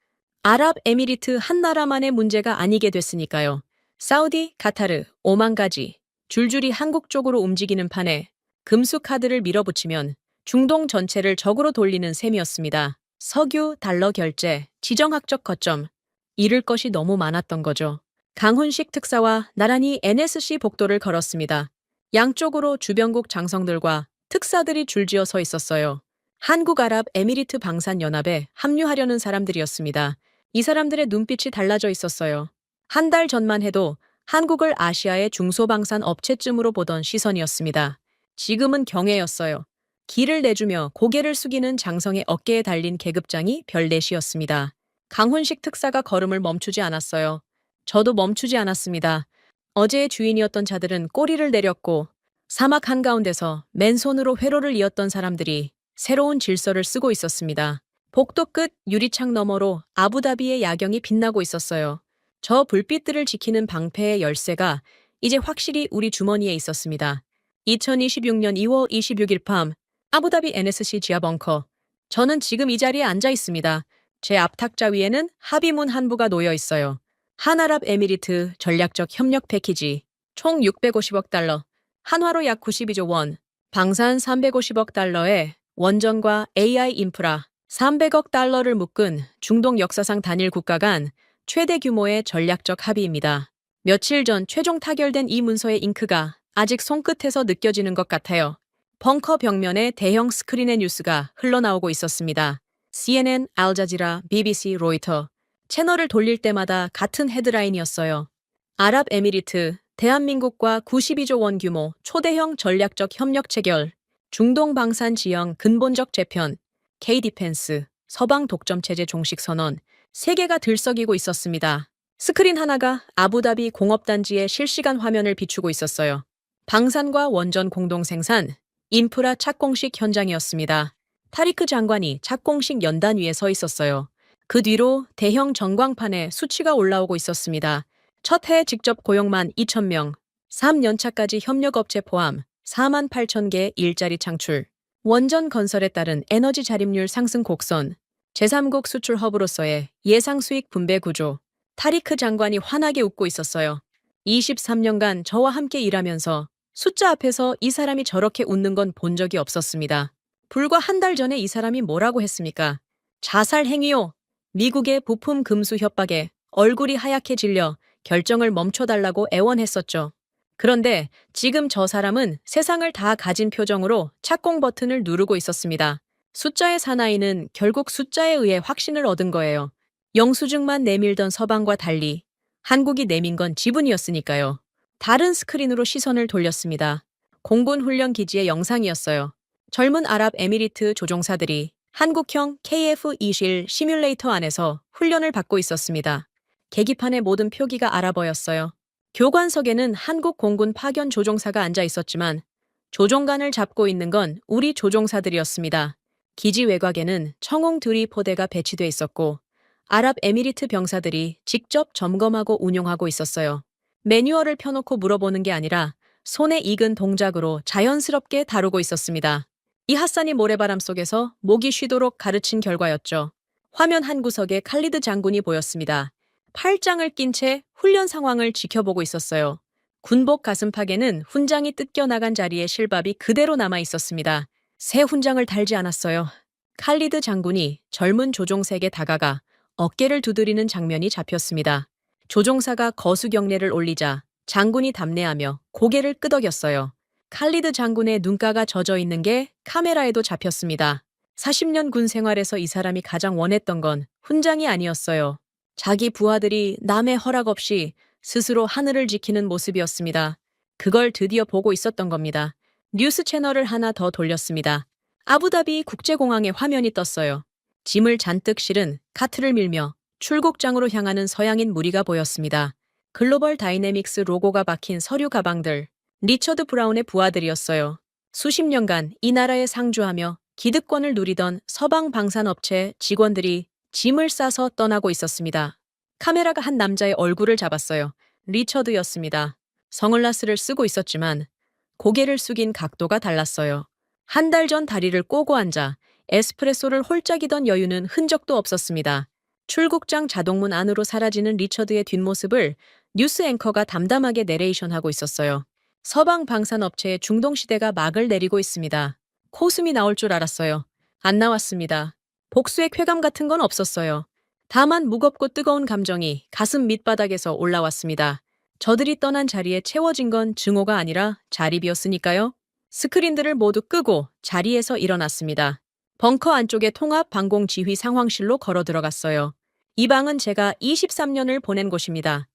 아랍에미리트 한 나라만의 문제가 아니게 됐으니까요. 사우디, 카타르, 오만까지 줄줄이 한국 쪽으로 움직이는 판에 금수 카드를 밀어붙이면 중동 전체를 적으로 돌리는 셈이었습니다. 석유, 달러 결제, 지정학적 거점. 잃을 것이 너무 많았던 거죠. 강훈식 특사와 나란히 NSC 복도를 걸었습니다. 양쪽으로 주변국 장성들과 특사들이 줄지어 서 있었어요. 한국아랍에미리트 방산연합에 합류하려는 사람들이었습니다. 이 사람들의 눈빛이 달라져 있었어요. 한 달 전만 해도 한국을 아시아의 중소방산 업체쯤으로 보던 시선이었습니다. 지금은 경애였어요. 기를 내주며 고개를 숙이는 장성의 어깨에 달린 계급장이 별넷이었습니다. 강훈식 특사가 걸음을 멈추지 않았어요. 저도 멈추지 않았습니다. 어제의 주인이었던 자들은 꼬리를 내렸고 사막 한가운데서 맨손으로 회로를 이었던 사람들이 새로운 질서를 쓰고 있었습니다. 복도 끝 유리창 너머로 아부다비의 야경이 빛나고 있었어요. 저 불빛들을 지키는 방패의 열쇠가 이제 확실히 우리 주머니에 있었습니다. 2026년 2월 26일 밤 아부다비 NSC 지하 벙커. 저는 지금 이 자리에 앉아 있습니다. 제 앞탁자 위에는 합의문 한부가 놓여 있어요. 한아랍에미리트 전략적 협력 패키지 총 650억 달러, 한화로 약 92조 원, 방산 350억 달러에 원전과 AI 인프라 300억 달러를 묶은 중동 역사상 단일 국가 간 최대 규모의 전략적 합의입니다. 며칠 전 최종 타결된 이 문서의 잉크가 아직 손끝에서 느껴지는 것 같아요. 벙커 벽면에 대형 스크린의 뉴스가 흘러나오고 있었습니다. CNN, 알자지라, BBC, 로이터. 채널을 돌릴 때마다 같은 헤드라인이었어요. 아랍에미리트, 대한민국과 92조 원 규모 초대형 전략적 협력 체결, 중동 방산 지형 근본적 재편, K-디펜스, 서방 독점 체제 종식 선언, 세 개가 들썩이고 있었습니다. 스크린 하나가 아부다비 공업단지의 실시간 화면을 비추고 있었어요. 방산과 원전 공동 생산, 인프라 착공식 현장이었습니다. 타리크 장관이 착공식 연단 위에 서 있었어요. 그 뒤로 대형 전광판에 수치가 올라오고 있었습니다. 첫 해 직접 고용만 2,000명, 3년차까지 협력업체 포함 4만 8천 개 일자리 창출, 원전 건설에 따른 에너지 자립률 상승 곡선, 제3국 수출 허브로서의 예상 수익 분배 구조, 타리크 장관이 환하게 웃고 있었어요. 23년간 저와 함께 일하면서 숫자 앞에서 이 사람이 저렇게 웃는 건 본 적이 없었습니다. 불과 한 달 전에 이 사람이 뭐라고 했습니까? 자살 행위요. 미국의 부품 금수 협박에 얼굴이 하얗게 질려 결정을 멈춰달라고 애원했었죠. 그런데 지금 저 사람은 세상을 다 가진 표정으로 착공 버튼을 누르고 있었습니다. 숫자의 사나이는 결국 숫자에 의해 확신을 얻은 거예요. 영수증만 내밀던 서방과 달리 한국이 내민 건 지분이었으니까요. 다른 스크린으로 시선을 돌렸습니다. 공군 훈련 기지의 영상이었어요. 젊은 아랍에미리트 조종사들이 한국형 KF-21 시뮬레이터 안에서 훈련을 받고 있었습니다. 계기판의 모든 표기가 알아 보였어요. 교관석에는 한국 공군 파견 조종사가 앉아 있었지만 조종관을 잡고 있는 건 우리 조종사들이었습니다. 기지 외곽에는 청홍 드리 포대가 배치돼 있었고 아랍에미리트 병사들이 직접 점검하고 운용하고 있었어요. 매뉴얼을 펴놓고 물어보는 게 아니라 손에 익은 동작으로 자연스럽게 다루고 있었습니다. 이 핫산이 모래바람 속에서 목이 쉬도록 가르친 결과였죠. 화면 한 구석에 칼리드 장군이 보였습니다. 팔짱을 낀 채 훈련 상황을 지켜보고 있었어요. 군복 가슴팍에는 훈장이 뜯겨나간 자리에 실밥이 그대로 남아 있었습니다. 새 훈장을 달지 않았어요. 칼리드 장군이 젊은 조종사에게 다가가 어깨를 두드리는 장면이 잡혔습니다. 조종사가 거수경례를 올리자 장군이 답례하며 고개를 끄덕였어요. 칼리드 장군의 눈가가 젖어 있는 게 카메라에도 잡혔습니다. 40년 군 생활에서 이 사람이 가장 원했던 건 훈장이 아니었어요. 자기 부하들이 남의 허락 없이 스스로 하늘을 지키는 모습이었습니다. 그걸 드디어 보고 있었던 겁니다. 뉴스 채널을 하나 더 돌렸습니다. 아부다비 국제공항에 화면이 떴어요. 짐을 잔뜩 실은 카트를 밀며 출국장으로 향하는 서양인 무리가 보였습니다. 글로벌 다이내믹스 로고가 박힌 서류 가방들, 리처드 브라운의 부하들이었어요. 수십 년간 이 나라에 상주하며 기득권을 누리던 서방 방산업체 직원들이 짐을 싸서 떠나고 있었습니다. 카메라가 한 남자의 얼굴을 잡았어요. 리처드였습니다. 선글라스를 쓰고 있었지만 고개를 숙인 각도가 달랐어요. 한 달 전 다리를 꼬고 앉아 에스프레소를 홀짝이던 여유는 흔적도 없었습니다. 출국장 자동문 안으로 사라지는 리처드의 뒷모습을 뉴스 앵커가 담담하게 내레이션하고 있었어요. 서방 방산업체의 중동시대가 막을 내리고 있습니다. 코숨이 나올 줄 알았어요. 안 나왔습니다. 복수의 쾌감 같은 건 없었어요. 다만 무겁고 뜨거운 감정이 가슴 밑바닥에서 올라왔습니다. 저들이 떠난 자리에 채워진 건 증오가 아니라 자립이었으니까요. 스크린들을 모두 끄고 자리에서 일어났습니다. 벙커 안쪽의 통합 방공 지휘 상황실로 걸어 들어갔어요. 이 방은 제가 23년을 보낸 곳입니다.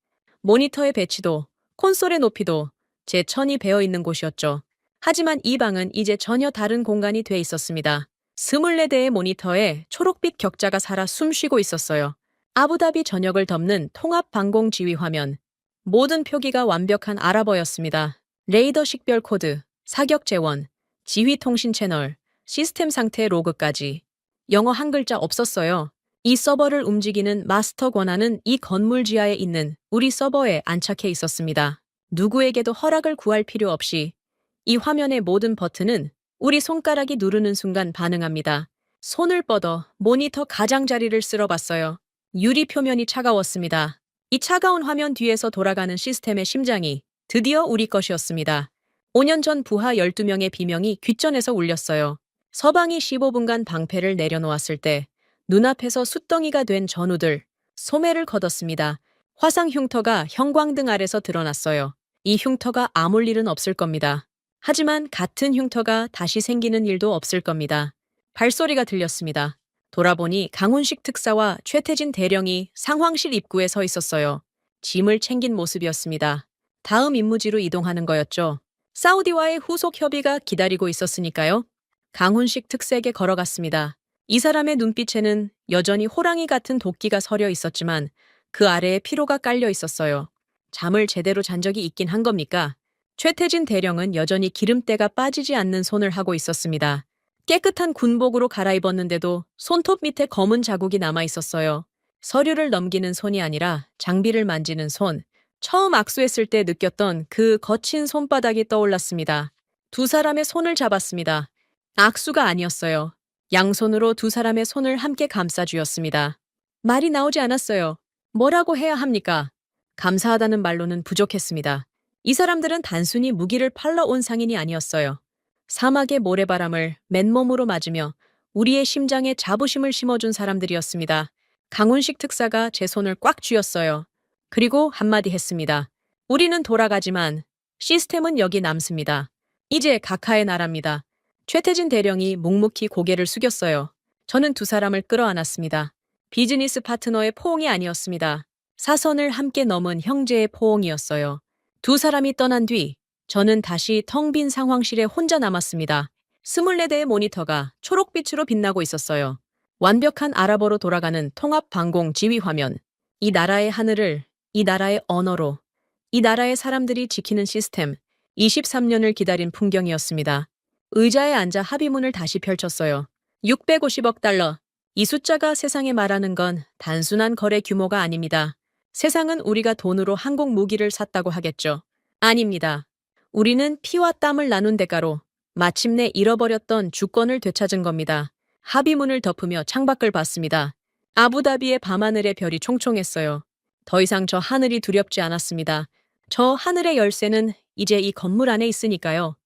모니터의 배치도, 콘솔의 높이도 제 천이 배어 있는 곳이었죠. 하지만 이 방은 이제 전혀 다른 공간이 돼 있었습니다. 24대의 모니터에 초록빛 격자가 살아 숨쉬고 있었어요. 아부다비 전역을 덮는 통합 방공 지휘 화면. 모든 표기가 완벽한 아랍어였습니다. 레이더 식별 코드, 사격 재원, 지휘 통신 채널, 시스템 상태 로그까지. 영어 한 글자 없었어요. 이 서버를 움직이는 마스터 권한은 이 건물 지하에 있는 우리 서버에 안착해 있었습니다. 누구에게도 허락을 구할 필요 없이 이 화면의 모든 버튼은 우리 손가락이 누르는 순간 반응합니다. 손을 뻗어 모니터 가장자리를 쓸어봤어요. 유리 표면이 차가웠습니다. 이 차가운 화면 뒤에서 돌아가는 시스템의 심장이 드디어 우리 것이었습니다. 5년 전 부하 12명의 비명이 귓전에서 울렸어요. 서방이 15분간 방패를 내려놓았을 때 눈앞에서 숫덩이가 된 전우들, 소매를 걷었습니다. 화상 흉터가 형광등 아래서 드러났어요. 이 흉터가 아물 일은 없을 겁니다. 하지만 같은 흉터가 다시 생기는 일도 없을 겁니다. 발소리가 들렸습니다. 돌아보니 강훈식 특사와 최태진 대령이 상황실 입구에 서 있었어요. 짐을 챙긴 모습이었습니다. 다음 임무지로 이동하는 거였죠. 사우디와의 후속 협의가 기다리고 있었으니까요. 강훈식 특사에게 걸어갔습니다. 이 사람의 눈빛에는 여전히 호랑이 같은 도끼가 서려 있었지만 그 아래에 피로가 깔려 있었어요. 잠을 제대로 잔 적이 있긴 한 겁니까? 최태진 대령은 여전히 기름때가 빠지지 않는 손을 하고 있었습니다. 깨끗한 군복으로 갈아입었는데도 손톱 밑에 검은 자국이 남아 있었어요. 서류를 넘기는 손이 아니라 장비를 만지는 손. 처음 악수했을 때 느꼈던 그 거친 손바닥이 떠올랐습니다. 두 사람의 손을 잡았습니다. 악수가 아니었어요. 양손으로 두 사람의 손을 함께 감싸주었습니다. 말이 나오지 않았어요. 뭐라고 해야 합니까? 감사하다는 말로는 부족했습니다. 이 사람들은 단순히 무기를 팔러 온 상인이 아니었어요. 사막의 모래바람을 맨몸으로 맞으며 우리의 심장에 자부심을 심어준 사람들이었습니다. 강훈식 특사가 제 손을 꽉 쥐었어요. 그리고 한마디 했습니다. 우리는 돌아가지만 시스템은 여기 남습니다. 이제 각하의 나라입니다. 최태진 대령이 묵묵히 고개를 숙였어요. 저는 두 사람을 끌어안았습니다. 비즈니스 파트너의 포옹이 아니었습니다. 사선을 함께 넘은 형제의 포옹이었어요. 두 사람이 떠난 뒤 저는 다시 텅 빈 상황실에 혼자 남았습니다. 24대의 모니터가 초록빛으로 빛나고 있었어요. 완벽한 아랍어로 돌아가는 통합 방공 지휘 화면. 이 나라의 하늘을 이 나라의 언어로 이 나라의 사람들이 지키는 시스템. 23년을 기다린 풍경이었습니다. 의자에 앉아 합의문을 다시 펼쳤어요. 650억 달러. 이 숫자가 세상에 말하는 건 단순한 거래 규모가 아닙니다. 세상은 우리가 돈으로 항공 무기를 샀다고 하겠죠. 아닙니다. 우리는 피와 땀을 나눈 대가로 마침내 잃어버렸던 주권을 되찾은 겁니다. 합의문을 덮으며 창밖을 봤습니다. 아부다비의 밤하늘의 별이 총총했어요. 더 이상 저 하늘이 두렵지 않았습니다. 저 하늘의 열쇠는 이제 이 건물 안에 있으니까요.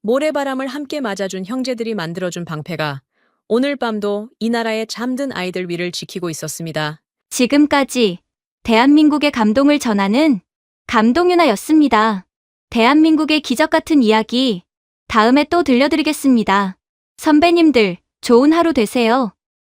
모래바람을 함께 맞아준 형제들이 만들어준 방패가 오늘 밤도 이 나라의 잠든 아이들 위를 지키고 있었습니다. 지금까지 대한민국의 감동을 전하는 감동윤아였습니다. 대한민국의 기적 같은 이야기 다음에 또 들려드리겠습니다. 선배님들, 좋은 하루 되세요.